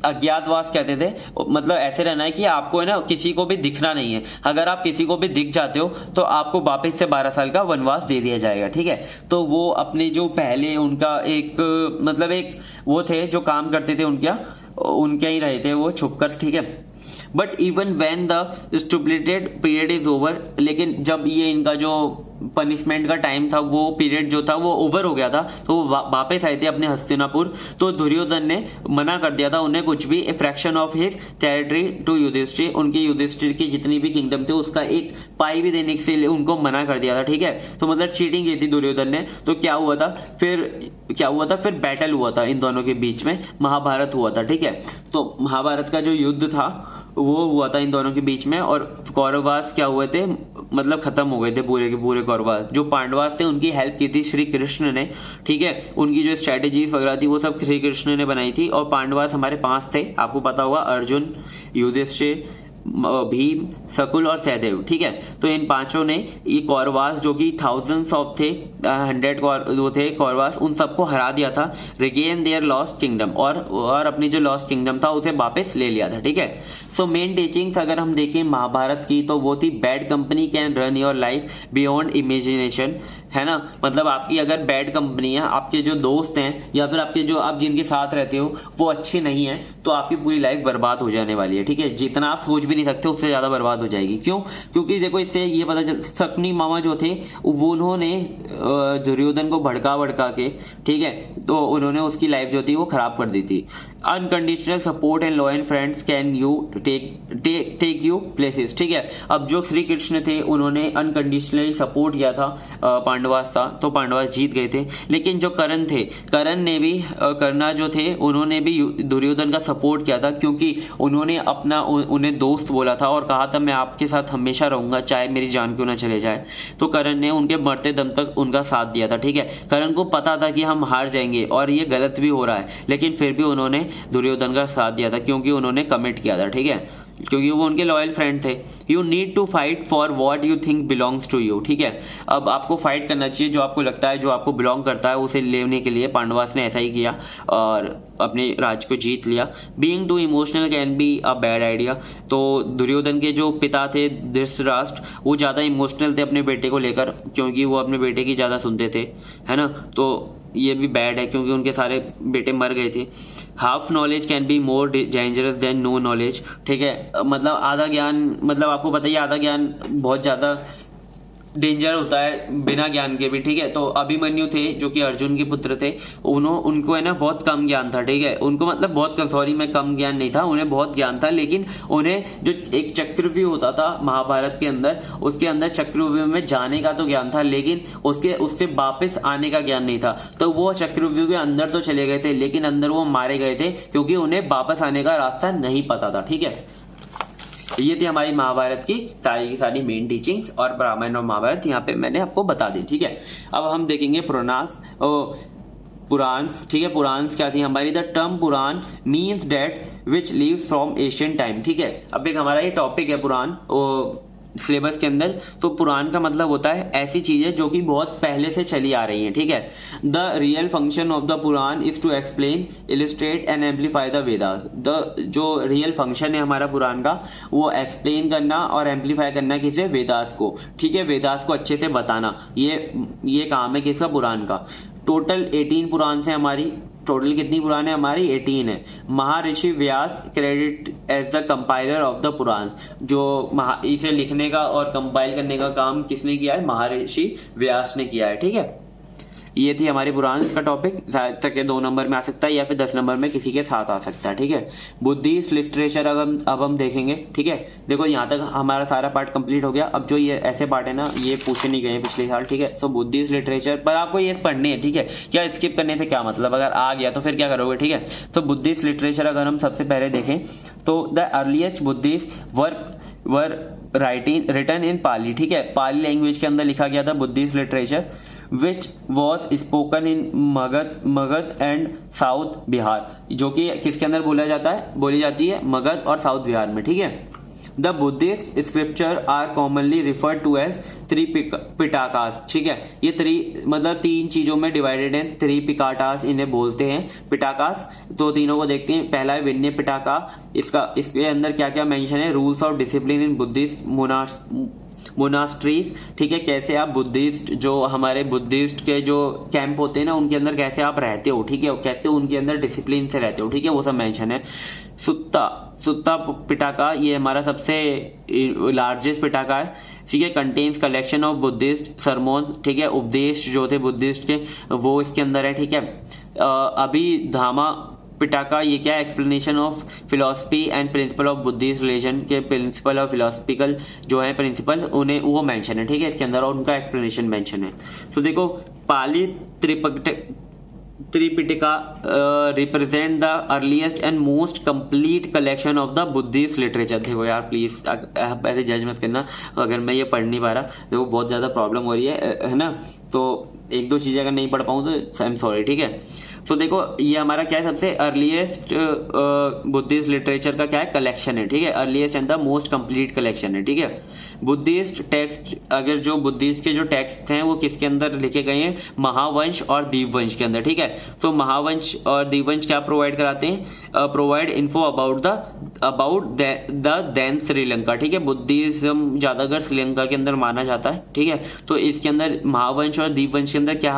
अज्ञातवास कहते थे, मतलब ऐसे रहना है कि आपको है ना किसी को भी दिखना नहीं है। अगर आप किसी को भी दिख जाते हो तो आपको वापस से 12 साल का वनवास दे दिया जाएगा, ठीक है। तो वो अपने जो पहले उनका एक मतलब एक वो थे जो काम करते थे उनके ही रहे थे वो छुपकर, ठीक है। But even when the stipulated period is over, लेकिन जब ये इनका जो पनिशमेंट का टाइम था, वो पीरियड जो था वो ओवर हो गया था, तो वो वापस आए थे अपने हस्तिनापुर। तो दुर्योधन ने मना कर दिया था उन्हें कुछ भी, a fraction of his territory to Yudhishthir, उनके युधिष्ठिर की जितनी भी किंगडम थे उसका एक पाई भी देने से उनको मना कर दिया था, ठीक है। तो मतलब चीटिंग की थी दुर्योधन ने। तो क्या हुआ था फिर बैटल हुआ था इन दोनों के बीच में, महाभारत हुआ था, ठीक है। तो महाभारत का जो युद्ध था वो हुआ था इन दोनों के बीच में, और कौरवास क्या हुए थे, मतलब खत्म हो गए थे पूरे के पूरे कौरवास। जो पांडवास थे उनकी हेल्प की थी श्री कृष्ण ने, ठीक है। उनकी जो स्ट्रेटेजी वगैरह थी वो सब श्री कृष्ण ने बनाई थी। और पांडवास हमारे 5 थे, आपको पता होगा, अर्जुन, युधिष्ठिर, भीम, शकुल और सहदेव, ठीक है। तो इन पांचों ने ये कौरवास जो कि थाउजेंड्स ऑफ थे, 100 वो थे कौरवास, उन सबको हरा दिया था। रिगेन देयर लॉस्ट किंगडम, और अपनी जो लॉस्ट किंगडम था उसे वापस ले लिया था, ठीक है। सो मेन टीचिंग्स अगर हम देखें महाभारत की तो वो थी, bad company can run your life beyond imagination, है ना। मतलब आपकी अगर बैड कंपनी है, आपके जो दोस्त हैं या फिर आपके जो आप जिनके साथ रहते हो वो अच्छे नहीं है, तो आपकी पूरी लाइफ बर्बाद हो जाने वाली है, ठीक है। जितना आप सोच भी नहीं सकते उससे ज्यादा बर्बाद हो जाएगी। क्यों? क्योंकि देखो इससे ये पता चल, शकुनी मामा जो थे वो उन्होंने दुर्योधन को भड़का के, ठीक है, तो उन्होंने उसकी लाइफ जो थी वो खराब कर दी थी। Unconditional support and loyal friends can you take you places. ठीक है, अब जो श्री कृष्ण थे उन्होंने अनकंडीशनली सपोर्ट किया था पांडवास था, तो पांडवास जीत गए थे। लेकिन जो कर्ण थे, कर्ण ने भी कर्णा जो थे उन्होंने भी दुर्योधन का सपोर्ट किया था, क्योंकि उन्होंने अपना उन्हें दोस्त बोला था और कहा था मैं आपके साथ हमेशा रहूंगा चाहे मेरी जान क्यों ना चले जाए। तो कर्ण ने उनके मरते दम तक उनका साथ दिया था। ठीक है, कर्ण को पता था कि हम हार जाएंगे और ये गलत भी हो रहा है, लेकिन फिर भी उन्होंने दुर्योधन का साथ दिया था क्योंकि उन्होंने कमिट किया था। ठीक है, क्योंकि वो उनके लॉयल फ्रेंड थे। You need to fight for what you think belongs to you. ठीक है, अब आपको फाइट करना चाहिए जो आपको लगता है, जो आपको बिलोंग करता है उसे लेने के लिए। पांडवास ने ऐसा ही किया और अपने राज्य को जीत लिया। Being too emotional can be a bad idea. तो दुर्योधन के जो पिता थे धृतराष्ट्र, वो ज़्यादा इमोशनल थे अपने बेटे को लेकर, क्योंकि वो अपने बेटे की ज़्यादा सुनते थे, है ना। तो ये भी बैड है क्योंकि उनके सारे बेटे मर गए थे। Half knowledge can be more dangerous than no knowledge. ठीक है, मतलब आधा ज्ञान, मतलब आपको पता ही आधा ज्ञान बहुत ज़्यादा डेंजर होता है बिना ज्ञान के भी। ठीक है, तो अभिमन्यु थे जो कि अर्जुन के पुत्र थे, उनको है ना बहुत कम ज्ञान था। ठीक है, उनको मतलब बहुत कम, सॉरी मैं कम ज्ञान नहीं था, उन्हें बहुत ज्ञान था, लेकिन उन्हें जो एक चक्रव्यूह होता था महाभारत के अंदर, उसके अंदर चक्रव्यूह में जाने का तो ज्ञान था, लेकिन उससे वापस आने का ज्ञान नहीं था। तो वो चक्रव्यूह के अंदर तो चले गए थे, लेकिन अंदर वो मारे गए थे क्योंकि उन्हें वापस आने का रास्ता नहीं पता था। ठीक है, ये थी हमारी महाभारत की सारी मेन टीचिंग्स, और रामायण और महाभारत यहाँ पे मैंने आपको बता दी। ठीक है, अब हम देखेंगे पुराण्स। ठीक है, पुराण्स क्या थी हमारी? The term Puran means that which leaves from Asian time. ठीक है, अब एक हमारा ये टॉपिक है पुराण सिलेबस के अंदर। तो पुराण का मतलब होता है ऐसी चीजें जो कि बहुत पहले से चली आ रही हैं। ठीक है, the real function of the Puran is to explain, illustrate and amplify the Vedas. जो रियल फंक्शन है हमारा पुराण का, वो एक्सप्लेन करना और एम्पलीफाई करना किसे? वेदास को। ठीक है, वेदास को अच्छे से बताना, ये काम है किसका? पुराण का। टोटल 18 पुराण से हमारी, टोटल कितनी पुराण है हमारी? 18 है। Maharishi Vyas credit as the compiler of the Purana. जो इसे लिखने का और कंपाइल करने का काम किसने किया है? महर्षि व्यास ने किया है। ठीक है, ये थी हमारी पुराण का टॉपिक। शायद तक 2 नंबर में आ सकता है या फिर 10 नंबर में किसी के साथ आ सकता है। ठीक है, बुद्धिस्ट लिटरेचर अब हम देखेंगे। ठीक है, देखो यहाँ तक हमारा सारा पार्ट कंप्लीट हो गया। अब जो ये ऐसे पार्ट है ना, ये पूछे नहीं गए पिछले साल। ठीक है, सो बुद्धिस्ट लिटरेचर पर आपको ये पढ़नी है। ठीक है, क्या स्किप करने से क्या मतलब, अगर आ गया तो फिर क्या करोगे? ठीक है, तो बुद्धिस्ट लिटरेचर अगर हम सबसे पहले देखें तो the earliest Buddhist were written in Pali. ठीक है, पाली लैंग्वेज के अंदर लिखा गया था Buddhist literature, which was spoken in Magadh and south Bihar. जो कि किसके अंदर बोली जाती है? मगध और साउथ बिहार में। ठीक है, the Buddhist scripture are commonly referred to as Tripitakas. ठीक है, ये मतलब 3 चीजों में डिवाइडेड है। त्रिपिटकास इन्हें बोलते हैं, पिटाकास। तो तीनों को देखते हैं। पहला है विनय पिटका। इसके अंदर क्या क्या मेंशन है? Rules of discipline in Buddhist monasteries. ठीक है, कैसे आप बुद्धिस्ट, जो हमारे बुद्धिस्ट के जो कैंप होते हैं ना, उनके अंदर कैसे आप रहते हो। ठीक है, कैसे उनके अंदर डिसिप्लिन से रहते हो। ठीक है, वो सब मेंशन है। सुत्ता पिटाका, ये हमारा सबसे लार्जेस्ट पिटाका है। ठीक है, कंटेन्स कलेक्शन ऑफ बुद्धिस्ट सरमोन। ठीक है, उपदेश जो थे बुद्धिस्ट के वो इसके अंदर है। ठीक है, अभिधामा पिटाका, ये क्या? Explanation of philosophy and principle of Buddhist religion के प्रिंसिपल और फिलोसफिकल जो है प्रिंसिपल, उन्हें वो मेंशन है। ठीक है, इसके अंदर, और उनका एक्सप्लेनेशन मेंशन है। तो देखो, Pali Tripitaka represent the earliest and most complete collection of the Buddhist literature. देखो यार प्लीज आप ऐसे जज मत करना अगर मैं ये पढ़ नहीं पा रहा, देखो बहुत ज्यादा प्रॉब्लम हो रही है ना, तो 1-2 चीजें अगर नहीं पढ़ पाऊं तो आई एम सॉरी। ठीक है, तो देखो ये हमारा क्या है? सबसे अर्लीस्ट बुद्धिस्ट लिटरेचर का क्या है? कलेक्शन है। ठीक है, earliest and the most complete collection है। ठीक है, बुद्धिस्ट टेक्स्ट, अगर जो बुद्धिस्ट के जो टेक्स्ट हैं वो किसके अंदर लिखे गए हैं? महावंश और दीपवंश के अंदर। ठीक है, तो महावंश और दीपवंश क्या प्रोवाइड कराते हैं? Provide info about the then Sri Lanka. ठीक है, बुद्धिज्म ज्यादातर श्रीलंका के अंदर माना जाता है। ठीक है, तो इसके अंदर महावंश और दीपवंश के अंदर क्या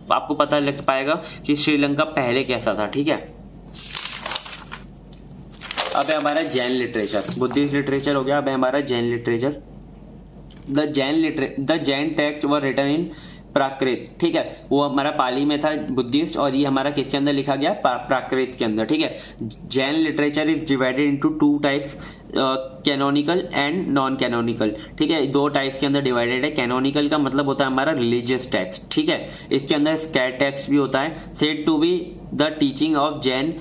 आपको पता लग पाएगा कि श्रीलंका पहले कैसा था। ठीक है, अब है हमारा जैन लिटरेचर। बुद्धिस्ट लिटरेचर हो गया, अब है हमारा Jain literature. The Jain text were written in Prakrit, ठीक है, वो हमारा पाली में था बुद्धिस्ट, और ये हमारा किसके अंदर लिखा गया, प्राकृत के अंदर, ठीक है। Jain literature is divided into two types, canonical and non canonical, ठीक है, दो टाइप्स के अंदर डिवाइडेड है। कैनोनिकल का मतलब होता है हमारा रिलीजियस टेक्स्ट, ठीक है, इसके अंदर स्कैट टेक्स्ट भी होता है। Said to be the teaching of Jain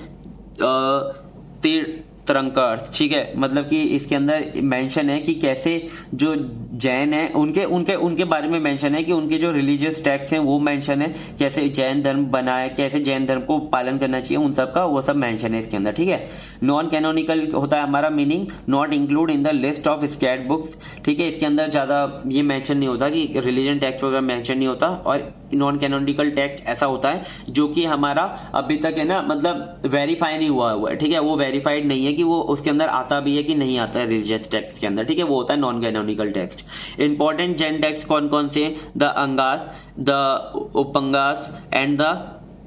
Tirthankars, ठीक है, मतलब कि इसके अंदर मेंशन है कि कैसे जो जैन है उनके उनके उनके बारे में मेंशन है कि उनके जो रिलीजियस टेक्स्ट हैं वो मेंशन है, कैसे जैन धर्म बना है, कैसे जैन धर्म को पालन करना चाहिए, उन सब का वो सब मेंशन है इसके अंदर, ठीक है। नॉन कैनोनिकल होता है हमारा meaning not include in the list of sacred books, ठीक है, इसके अंदर ज्यादा ये मेंशन नहीं होता कि रिलीजन टेक्स्ट वगैरह मेंशन नहीं होता। और नॉन कैनोनिकल टेक्स्ट ऐसा होता है जो कि हमारा अभी तक है ना, मतलब वेरीफाई नहीं हुआ है, ठीक है, वो वेरीफाइड नहीं है कि वो उसके अंदर आता भी है कि नहीं आता है रिलीजियस टेक्स्ट के अंदर, ठीक है, वो होता है non canonical text. Important Jain text कौन कौन से, the Angas, the Upangas and the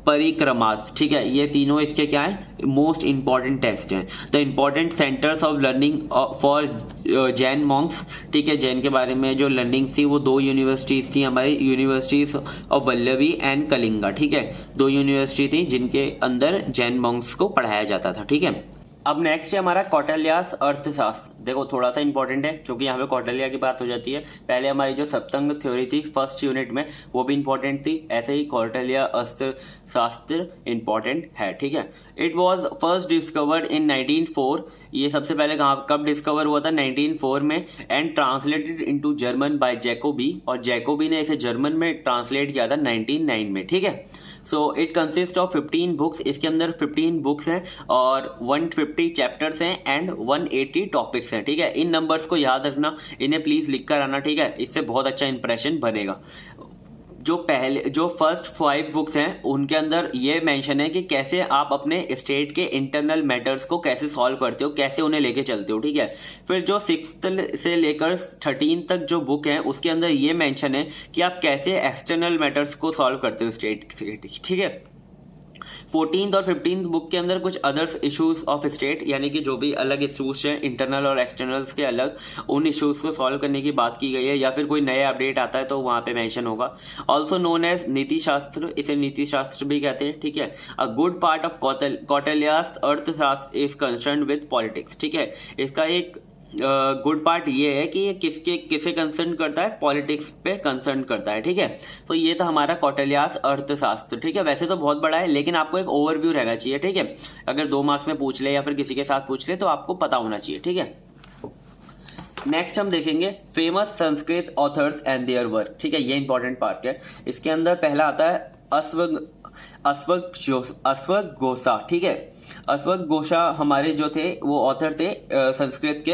Parikramas, ठीक है, ये तीनों इसके क्या है, मोस्ट इंपॉर्टेंट टेक्स्ट हैं। The important centres of learning for Jain monks, ठीक है, जैन के बारे में जो लर्निंग थी वो दो यूनिवर्सिटीज थी हमारी, universities of Vallabhi and Kalinga, ठीक है, दो यूनिवर्सिटी थी जिनके अंदर जैन मॉन्क्स को पढ़ाया जाता था, ठीक है। अब नेक्स्ट है हमारा कौटिल्यास अर्थशास्त्र। देखो थोड़ा सा इंपॉर्टेंट है क्योंकि यहाँ पे कौटिल्य की बात हो जाती है। पहले हमारी जो सप्तंग थ्योरी थी फर्स्ट यूनिट में वो भी इंपॉर्टेंट थी, ऐसे ही कौटिल्य अर्थशास्त्र इंपॉर्टेंट है, ठीक है। It was first discovered in 1904, ये सबसे पहले कब डिस्कवर हुआ था, 1904 में, and translated into German by Jacobi, और जैकोबी ने इसे जर्मन में ट्रांसलेट किया था 1909 में, ठीक है। So it consist of 15 books, इसके अंदर 15 बुक्स हैं और 150 चैप्टर्स हैं एंड 180 टॉपिक्स हैं, ठीक है। इन नंबर्स को याद रखना, इन्हें प्लीज लिख कर आना, ठीक है, इससे बहुत अच्छा इंप्रेशन बनेगा। जो फर्स्ट 5 बुक्स हैं उनके अंदर ये मेंशन है कि कैसे आप अपने स्टेट के इंटरनल मैटर्स को कैसे सॉल्व करते हो, कैसे उन्हें लेके चलते हो, ठीक है। फिर जो 6th से लेकर 13 तक जो बुक है उसके अंदर ये मेंशन है कि आप कैसे एक्सटर्नल मैटर्स को सॉल्व करते हो स्टेट, ठीक है। 14th और 15th बुक के अंदर कुछ अदर्स इश्यूज ऑफ स्टेट, यानी कि जो भी अलग इश्यूज हैं इंटरनल और एक्सटर्नल्स के अलग, उन इश्यूज को सॉल्व करने की बात की गई है, या फिर कोई नया अपडेट आता है तो वहां पे मेंशन होगा। ऑल्सो नोन एज नीति शास्त्र, इसे नीति शास्त्र भी कहते हैं, ठीक है। अ गुड पार्ट ऑफ कौटिल्यास अर्थशास्त्र इज कंसर्न विद पॉलिटिक्स, ठीक है। इसका एक गुड पार्ट ये है कि ये किसे कंसर्न करता है, पॉलिटिक्स पे कंसर्न करता है, ठीक है। तो ये था हमारा कौटिल्यास अर्थशास्त्र, ठीक है। वैसे तो बहुत बड़ा है लेकिन आपको एक ओवरव्यू रहना चाहिए, ठीक है। अगर 2 मार्क्स में पूछ ले या फिर किसी के साथ पूछ ले तो आपको पता होना चाहिए, ठीक है। नेक्स्ट हम देखेंगे famous Sanskrit authors and their work, ठीक है, ये इंपॉर्टेंट पार्ट है। इसके अंदर पहला आता है अश्वघोषा, ठीक है। अश्वघोषा हमारे जो थे वो ऑथर थे संस्कृत के।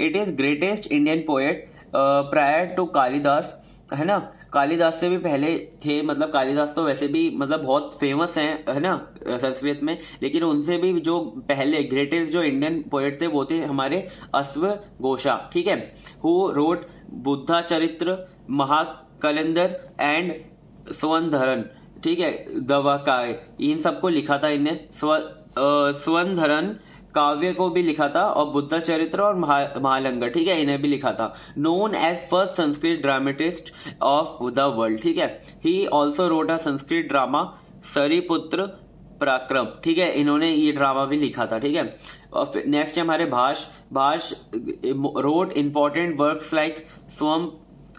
It is greatest Indian poet prior to Kalidas, है ना, कालिदास से भी पहले थे, मतलब कालिदास तो वैसे भी मतलब बहुत फेमस हैं, है ना, संस्कृत में, लेकिन उनसे भी जो पहले ग्रेटेस्ट जो इंडियन पोएट थे वो थे हमारे अश्वघोषा, ठीक है। हु रोट बुद्धा चरित्र, महाकलंदर एंड स्वनधरन, ठीक है, दवाकाय, इन सबको लिखा था इन्हें। स्वनधरन काव्य को भी लिखा था और बुद्ध चरित्र और महालंगर, ठीक है, इन्हें भी लिखा था। Known as first Sanskrit dramatist of the world, ठीक है। He also wrote a Sanskrit drama Sariputra Parakram, ठीक है, इन्होंने ये ड्रामा भी लिखा था, ठीक है। और नेक्स्ट है हमारे भाष रोट इंपॉर्टेंट वर्क्स लाइक स्वम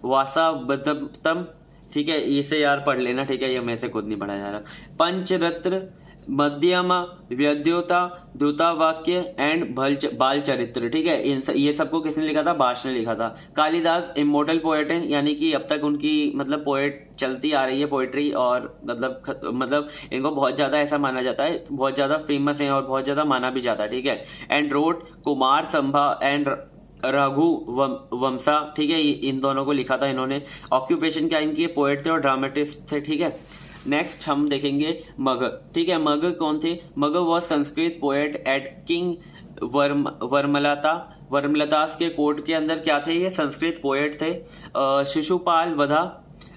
वासावतम, ठीक है, इसे यार पढ़ लेना, ठीक है, ये मैं से खुद नहीं पढ़ा जा रहा। पंचरत्र, मध्यमा, व्यद्योता, द्युतावाक्य एंड बाल चरित्र, ठीक है, ये सबको किसने लिखा था, भाष ने लिखा था। कालिदास इमोर्टल पोएट है, यानी कि अब तक उनकी मतलब पोएट चलती आ रही है पोएट्री, और मतलब इनको बहुत ज्यादा ऐसा माना जाता है, बहुत ज्यादा फेमस है और बहुत ज्यादा माना भी जाता है, ठीक है। And wrote Kumar Sambha and Raghu Vansha, ठीक है, इन दोनों को लिखा था इन्होंने। ऑक्यूपेशन क्या इनकी, पोएट थे और ड्रामेटिस्ट थे, ठीक है। नेक्स्ट हम देखेंगे मगध, ठीक है। मगध कौन थे, Magadh was Sanskrit poet at king Varmalatas के कोर्ट के अंदर क्या थे, ये संस्कृत पोएट थे। शिशुपाल वधा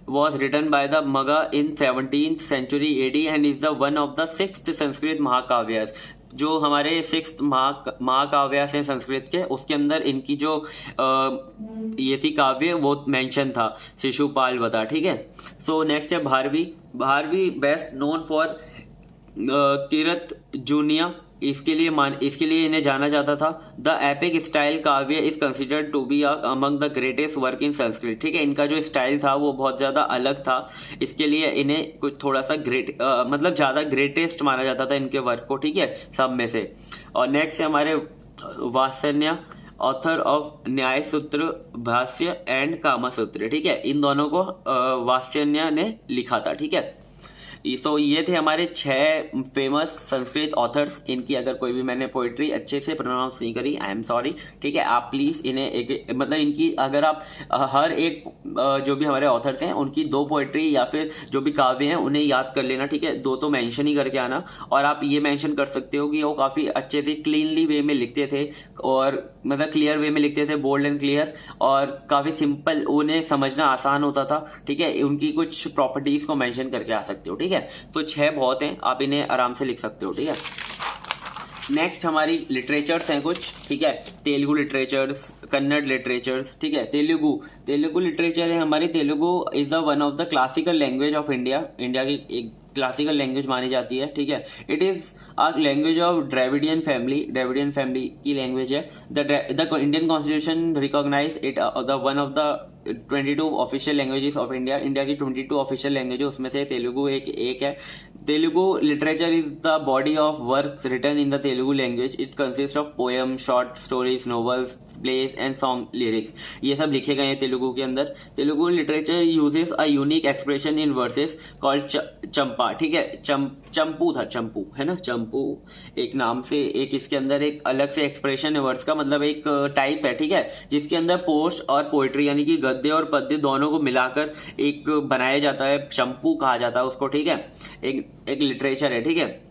was written by the Magha in 17th century AD and is the one of the 6th Sanskrit Mahakavyas, जो हमारे 6th महाकाव्य से संस्कृत के, उसके अंदर इनकी जो ये थी काव्य वो मेंशन था, शिशुपाल वधा, ठीक है। सो नेक्स्ट है Bharavi. Bharavi best known for Kiratarjuniya, इसके लिए इन्हें जाना जाता था। The epic style kavya is considered to be among the greatest work in Sanskrit, ठीक है। इनका जो स्टाइल था वो बहुत ज्यादा अलग था, इसके लिए इन्हें कुछ थोड़ा सा मतलब ज्यादा ग्रेटेस्ट माना जाता था इनके वर्क को, ठीक है, सब में से। और नेक्स्ट है हमारे वात्स्यन्य, ऑथर ऑफ न्याय सूत्र, भाष्य एंड कामसूत्र, ठीक है। इन दोनों को वात्स्यन्य ने लिखा था, ठीक है। सो ये थे हमारे 6 फेमस संस्कृत ऑथर्स। इनकी अगर कोई भी मैंने पोइट्री अच्छे से प्रोनाउंस नहीं करी, आई एम सॉरी, ठीक है। आप प्लीज इन्हें एक मतलब इनकी अगर आप हर एक जो भी हमारे ऑथर्स हैं उनकी 2 पोइट्री या फिर जो भी काव्य हैं उन्हें याद कर लेना, ठीक है। 2 तो मेंशन ही करके आना। और आप ये मेंशन कर सकते हो कि वो काफी अच्छे से क्लीनली वे में लिखते थे, और मतलब क्लियर वे में लिखते थे, बोल्ड एंड क्लियर, और काफी सिंपल, उन्हें समझना आसान होता था, ठीक है। उनकी कुछ प्रॉपर्टीज को मेंशन करके आ सकते हो, ठीक है। तो 6 बहुत हैं, आप इन्हें आराम से लिख सकते हो, ठीक है। नेक्स्ट हमारी लिटरेचर्स हैं कुछ, ठीक है। तेलुगु लिटरेचर्स, कन्नड़ लिटरेचर्स, ठीक है। तेलुगु लिटरेचर है हमारी। Telugu is the one of the classical language of India. India की एक क्लासिकल लैंग्वेज मानी जाती है, ठीक है। It is a language of Dravidian family की लैंग्वेज है। The Indian constitution recognise it the one of the 22 official languages of India. India की 22 ऑफिशियल लैंग्वेज है, उसमें से तेलुगु एक है। Telugu literature is the body of works written in the Telugu language. It consist of poem, short stories, novels, plays and song lyrics, ये सब लिखे गए हैं तेलुगु के अंदर। Telugu literature uses a unique expression in verses called Champa, ठीक है। चंपू था, चंपू है ना, चंपू एक नाम से, एक इसके अंदर एक अलग से एक्सप्रेशन है वर्ड्स का, मतलब एक टाइप है, ठीक है, जिसके अंदर पोस्ट और पोएट्री यानी कि गद्य और पद्य दोनों को मिलाकर एक बनाया जाता है, चंपू कहा जाता है उसको, ठीक है। एक लिटरेचर है, ठीक है।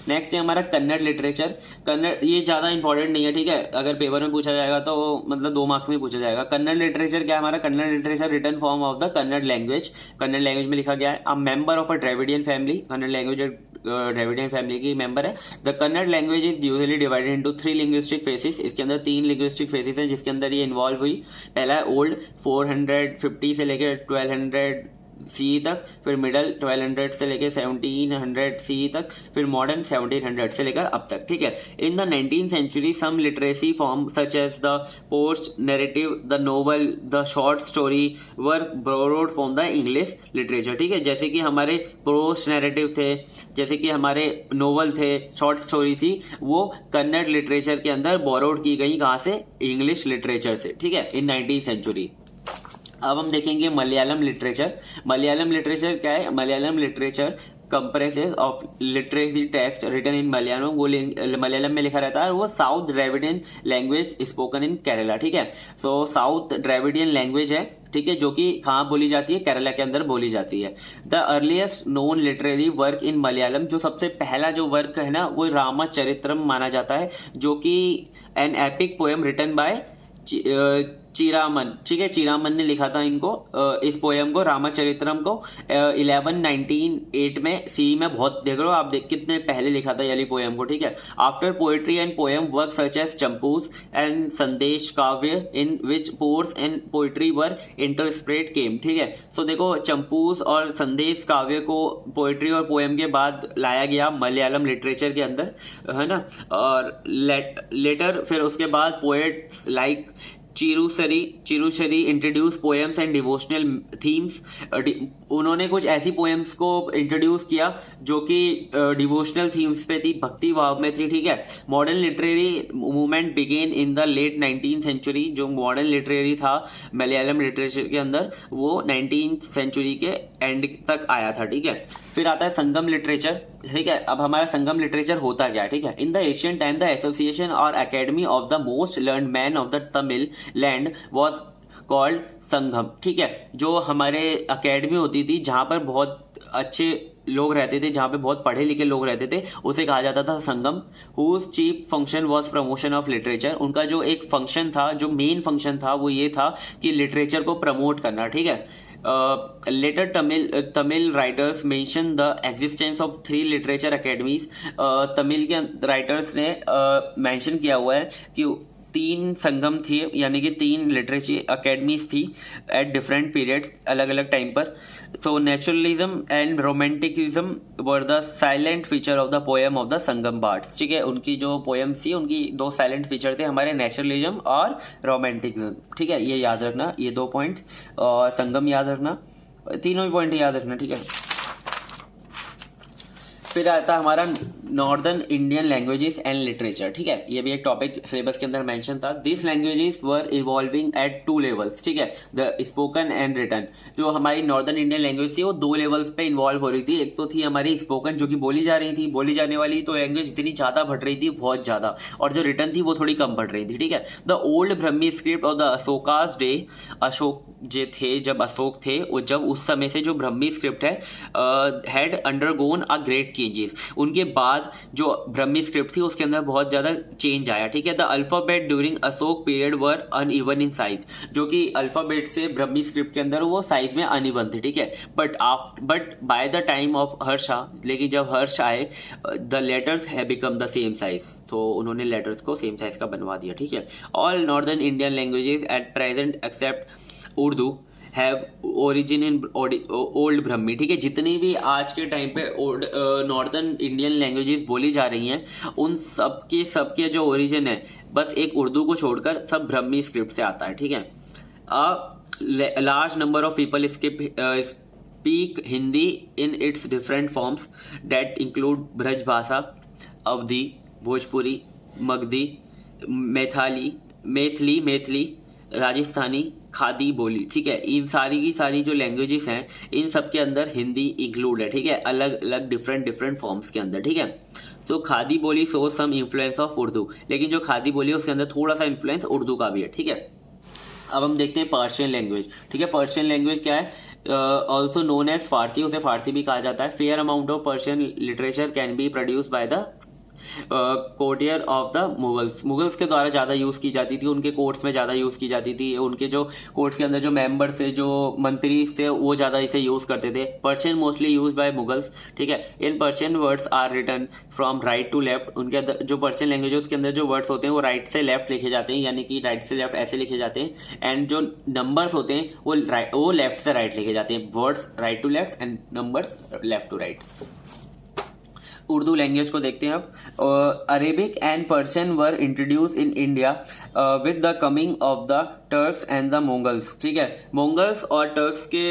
नेक्स्ट है हमारा कन्नड़ लिटरेचर। कन्नड़ ये ज्यादा इंपॉर्टेंट नहीं है, ठीक है, अगर पेपर में पूछा जाएगा तो मतलब 2 मार्क्स में पूछा जाएगा। कन्नड़ लिटरेचर क्या है हमारा? Kannada literature written form of the Kannada language. Kannada language में लिखा गया है। A member of a Dravidian family, Kannada language Dravidian family की मेंबर है। The Kannada language is usually divided into 3 linguistic phases. इसके अंदर 3 लिंग्विस्टिक फेसेस हैं जिसके अंदर ये इन्वॉल्व हुई। पहला है ओल्ड 450 से लेकर 1200 सी तक, फिर मिडल 1200 से लेकर 1700 सी तक, फिर मॉडर्न 1700 से लेकर अब तक, ठीक है। In the 19th century some literacy form such as the post narrative, the novel, the short story were borrowed from the English literature, ठीक है। जैसे कि हमारे पोस्ट नैरेटिव थे, जैसे कि हमारे नोवेल थे, शॉर्ट स्टोरी थी, वो कन्नड़ लिटरेचर के अंदर बोरोड की गई, कहाँ से? इंग्लिश लिटरेचर से, ठीक है, इन 19th century। अब हम देखेंगे मलयालम लिटरेचर। मलयालम लिटरेचर क्या है? Malayalam literature compresses of literacy text written in Malayalam, वो मलयालम में लिखा रहता है, वो south Dravidian language spoken in Kerala, ठीक है। सो साउथ द्रविडियन लैंग्वेज है, ठीक है, जो कि कहाँ बोली जाती है? केरला के अंदर बोली जाती है। The earliest known literary work in Malayalam, जो सबसे पहला जो वर्क है ना, वो रामचरित्रम माना जाता है, जो कि an epic poem written by Chiraman, ठीक है, चीरामन ने लिखा था इनको, इस पोएम को, रामचरित्रम को 1198 में सी में, बहुत देख रहे हो आप, कितने पहले लिखा था ये पोएम को, ठीक है। After poetry and poem work such as Champus and Sandesh Kavya in which prose and poetry were interspersed came, ठीक है। सो देखो, चंपूस और संदेश काव्य को पोएट्री और पोएम के बाद लाया गया मलयालम लिटरेचर के अंदर, है ना। और लेटर फिर उसके बाद poets like Chirushari introduce poems and devotional themes. उन्होंने कुछ ऐसी पोएम्स को इंट्रोड्यूस किया जो कि डिवोशनल थीम्स पे थी, भक्ति भाव में थी, ठीक है। Modern literary movement began in the late 19th century। जो मॉडर्न लिटरेरी था मलयालम लिटरेचर के अंदर, वो 19th century के एंड तक आया था, ठीक है। फिर आता है संगम लिटरेचर, ठीक है। अब हमारा संगम लिटरेचर होता क्या है, ठीक है। In the Asian time the association और academy of the most learned man of the Tamil land was called Sangam, ठीक है। जो हमारे अकेडमी होती थी जहां पर बहुत अच्छे लोग रहते थे, जहां पे बहुत पढ़े लिखे लोग रहते थे, उसे कहा जाता था Sangam. Whose chief function was promotion of literature. उनका जो एक फंक्शन था, जो मेन फंक्शन था, वो ये था कि लिटरेचर को प्रमोट करना, ठीक है। Later Tamil writers mention the existence of 3 literature academies. Tamil के राइटर्स ने मेंशन किया हुआ है कि 3 संगम थी, यानी कि 3 लिटरेचर अकेडमीज थी एट डिफरेंट पीरियड्स, अलग अलग टाइम पर। So naturalism and romanticism were the salient feature of the poem of the Sangam bards. ठीक है, उनकी जो पोएम्स थी उनकी 2 साइलेंट फीचर थे हमारे, नेचुरलिज्म और रोमांटिकिज्म। ठीक है, ये याद रखना, ये 2 पॉइंट, और संगम याद रखना, तीनों ही पॉइंट याद रखना। ठीक है, फिर आता है हमारा northern Indian languages and literature. ठीक है, ये भी एक टॉपिक सिलेबस के अंदर मेंशन था। This languages were evolving at 2 levels. ठीक है, द स्पोकन एंड रिटन। जो हमारी नॉर्दर्न इंडियन लैंग्वेज थी वो 2 लेवल्स पे इन्वॉल्व हो रही थी। एक तो थी हमारी स्पोकन, जो कि बोली जा रही थी, बोली जाने वाली तो लैंग्वेज इतनी ज्यादा बढ़ रही थी, बहुत ज्यादा, और जो रिटन थी वो थोड़ी कम बढ़ रही थी। ठीक है, the old Brahmi script of the Ashoka's day, Ashok जो थे, जब अशोक थे, वो जब उस समय से जो ब्रह्मी स्क्रिप्ट है had undergone a great changes. उनके बाद जो ब्रह्मी स्क्रिप्ट थी उसके अंदर बहुत ज्यादा चेंज आया। ठीक है, the alphabet during Ashok period were uneven in size. जो कि अल्फाबेट से ब्रह्मी स्क्रिप्ट के अंदर वो साइज में अनइवन थे। ठीक है, but by the time of Harsha, लेकिन जब हर्ष आए, the letters have become the same size, तो उन्होंने लेटर्स को सेम साइज का बनवा दिया। ठीक है, all northern Indian languages at present except Urdu have origin in old Brahmi. ठीक है, जितनी भी आज के टाइम पे नॉर्दर्न इंडियन लैंग्वेजेस बोली जा रही हैं, उन सबके जो ओरिजिन है, बस एक उर्दू को छोड़कर सब ब्रह्मी स्क्रिप्ट से आता है। ठीक है, large number of people speak Hindi in its different forms that include Braj भाषा, अवधी, भोजपुरी, मगधी, मैथिली, राजस्थानी, खादी बोली। ठीक है, इन सारी की सारी जो लैंग्वेजेस हैं, इन सब के अंदर हिंदी इंक्लूड है। ठीक है, अलग अलग डिफरेंट फॉर्म्स के अंदर। ठीक है, so Khadi Boli show some influence of Urdu, लेकिन जो खादी बोली है उसके अंदर थोड़ा सा इन्फ्लुएंस उर्दू का भी है। ठीक है, अब हम देखते हैं पर्शियन लैंग्वेज। ठीक है, पर्शियन लैंग्वेज क्या है? ऑल्सो नोन एज फारसी, उसे फारसी भी कहा जाता है। Fair amount of Persian literature can be produce by the courtier of the Mughals के द्वारा ज्यादा यूज की जाती थी, उनके कोर्ट्स में ज्यादा यूज की जाती थी, उनके जो कोर्ट्स के अंदर जो मेंबर्स थे, जो मंत्री थे, वो ज्यादा इसे यूज करते थे। Persian mostly use by Mughals. ठीक है, in Persian words are written from right to left. उनके जो पर्शियन लैंग्वेज है उसके अंदर जो वर्ड्स होते हैं वो राइट से लेफ्ट लिखे जाते हैं, यानी कि राइट से लेफ्ट ऐसे लिखे जाते हैं, एंड जो नंबर्स होते हैं वो लेफ्ट से राइट लिखे जाते हैं। Words right to left and numbers left to right. Urdu language को देखते हैं अब। Arabic and Persian were introduce in India with the coming of the Turks and the Mongols. ठीक है, मोंगल्स और टर्क्स के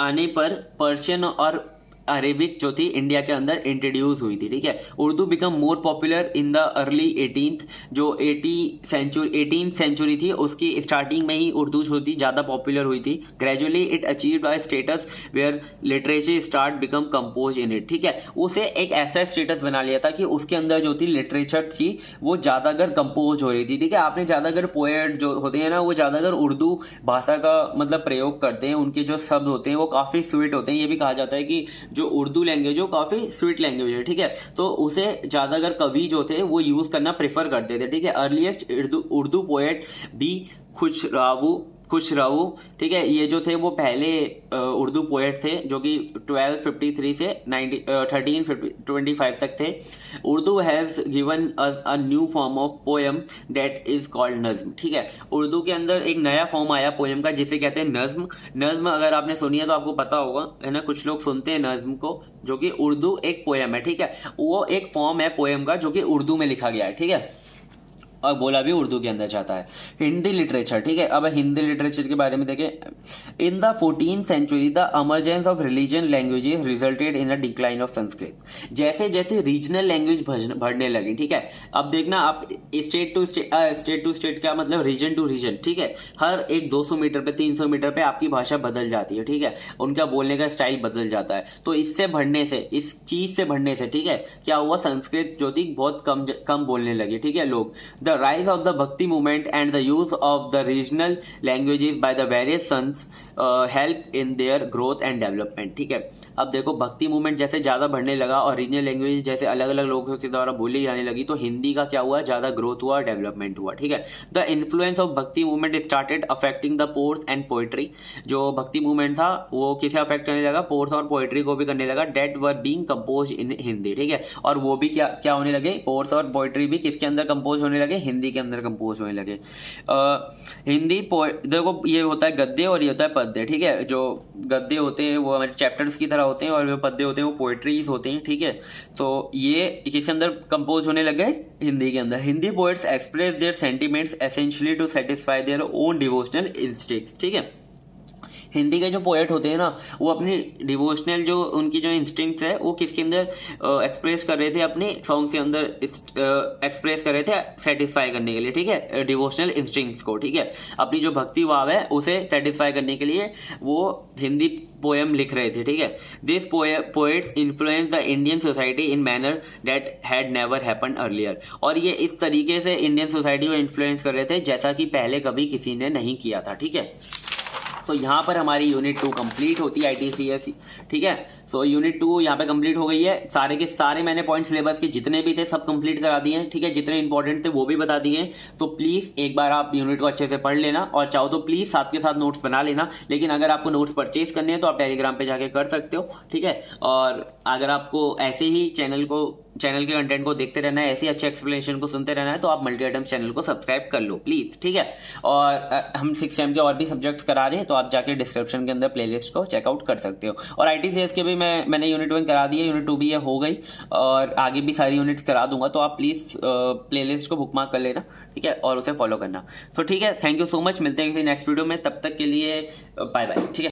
आने पर पर्शियन और अरेबिक जो थी इंडिया के अंदर इंट्रोड्यूस हुई थी। ठीक है, Urdu become more popular in the early 18th, जो 18th सेंचुरी थी उसकी स्टार्टिंग में ही उर्दू जो थी ज्यादा पॉपुलर हुई थी। Gradually it achieved a status where literature start become compose in it. ठीक है, उसे एक ऐसा स्टेटस बना लिया था कि उसके अंदर जो थी लिटरेचर थी वो ज्यादातर कंपोज हो रही थी। ठीक है, आपने ज्यादातर पोएट जो होते हैं ना, वो ज्यादातर उर्दू भाषा का मतलब प्रयोग करते हैं, उनके जो शब्द होते हैं वो काफी स्वीट होते हैं। ये भी कहा जाता है कि जो उर्दू लैंग्वेज है वो काफी स्वीट लैंग्वेज है। ठीक है, तो उसे ज्यादातर कवि जो थे वो यूज करना प्रेफर करते थे। ठीक है, अर्लीस्ट उर्दू पोएट भी खुशराऊ, ठीक है, ये जो थे वो पहले उर्दू पोएट थे जो कि 1253 से 1325 तक थे। Urdu has given us a new form of poem that is called नज्म। ठीक है, उर्दू के अंदर एक नया फॉर्म आया पोएम का जिसे कहते हैं नज्म। नज्म अगर आपने सुनी है तो आपको पता होगा, है ना, कुछ लोग सुनते हैं नज्म को, जो कि उर्दू एक पोएम है। ठीक है, वो एक फॉर्म है पोएम का जो कि उर्दू में लिखा गया है। ठीक है, और बोला भी उर्दू के अंदर जाता है। हिंदी लिटरेचर। ठीक है, अब हिंदी लिटरेचर के बारे में देखें। In the 14th century the emergence of religion languages resulted in a decline of Sanskrit. जैसे जैसे रीजनल लैंग्वेज बढ़ने लगी। ठीक है, अब देखना आप स्टेट टू स्टेट क्या मतलब, रीजन टू रीजन। ठीक है, हर एक 200 मीटर पे 300 मीटर पे आपकी भाषा बदल जाती है। ठीक है, उनका बोलने का स्टाइल बदल जाता है। तो इससे बढ़ने से, इस चीज से बढ़ने से, ठीक है, क्या हुआ, संस्कृत जो थी बहुत कम बोलने लगी। ठीक है, लोग the the rise of the Bhakti movement and the use of the regional languages by the various sons help in their growth and development. ठीक है, अब देखो भक्ति मूवमेंट जैसे ज़्यादा बढ़ने लगा और रीजनल लैंग्वेज जैसे अलग अलग लोगों के द्वारा बोली जाने लगी, तो हिंदी का क्या हुआ, ज़्यादा ग्रोथ हुआ, डेवलपमेंट हुआ। ठीक है, द इन्फ्लुएंस ऑफ भक्ति movement started affecting the pores and poetry. जो भक्ति मूवमेंट था वो किसे अफेक्ट करने लगा, पोर्स और पोइट्री को भी करने लगा, that were being compose in Hindi. ठीक है, और वो भी क्या क्या होने लगे, पोर्स और पोइट्री भी किसके अंदर कंपोज होने लगे, हिंदी के अंदर कंपोज होने लगे। हिंदी देखो ये होता है गद्य और ये होता है पद्य। ठीक है, जो गद्य होते हैं वो हमारे चैप्टर्स की तरह होते हैं और जो पद्य होते हैं वो पोएट्रीज होते हैं। ठीक है, तो ये किसके अंदर कंपोज होने लगे, हिंदी के अंदर। Hindi poets express their sentiments essentially to satisfy their own devotional instincts. ठीक है, हिंदी के जो पोएट होते हैं ना वो अपनी डिवोशनल जो उनकी जो इंस्टिंक्ट्स है वो किसके अंदर एक्सप्रेस कर रहे थे, अपने सॉन्ग के अंदर एक्सप्रेस कर रहे थे सेटिस्फाई करने के लिए। ठीक है, डिवोशनल इंस्टिंक्ट्स को। ठीक है, अपनी जो भक्ति भाव है उसे सेटिस्फाई करने के लिए वो हिंदी पोएम लिख रहे थे। ठीक है, this poets influence the Indian society in manner that had never happened earlier. और ये इस तरीके से इंडियन सोसाइटी को इन्फ्लुएंस कर रहे थे जैसा कि पहले कभी किसी ने नहीं किया था। ठीक है, सो यहाँ पर हमारी यूनिट 2 कंप्लीट होती है ITCS। ठीक है, सो यूनिट 2 यहाँ पे कंप्लीट हो गई है। सारे के सारे मैंने पॉइंट सिलेबस के जितने भी थे सब कंप्लीट करा दिए हैं। ठीक है, जितने इंपॉर्टेंट थे वो भी बता दिए हैं। तो प्लीज़ एक बार आप यूनिट को अच्छे से पढ़ लेना और चाहो तो प्लीज़ साथ के साथ नोट्स बना लेना। लेकिन अगर आपको नोट्स परचेज करने हैं तो आप टेलीग्राम पे जाके कर सकते हो। ठीक है, और अगर आपको ऐसे ही चैनल के कंटेंट को देखते रहना है, ऐसे अच्छे एक्सप्लेनेशन को सुनते रहना है, तो आप मल्टी आइटम्स चैनल को सब्सक्राइब कर लो प्लीज़। ठीक है, और हम 6 सेम के और भी सब्जेक्ट्स करा रहे हैं, तो आप जाके डिस्क्रिप्शन के अंदर प्लेलिस्ट को चेकआउट कर सकते हो। और ITCS के भी मैंने यूनिट 1 करा दिया, यूनिट 2 भी ये हो गई और आगे भी सारी यूनिट्स करा दूंगा, तो आप प्लीज़ प्लेलिस्ट को बुकमार्क कर लेना। ठीक है, और उसे फॉलो करना। तो ठीक है, थैंक यू सो मच, मिलते हैं किसी नेक्स्ट वीडियो में, तब तक के लिए बाय बाय। ठीक है।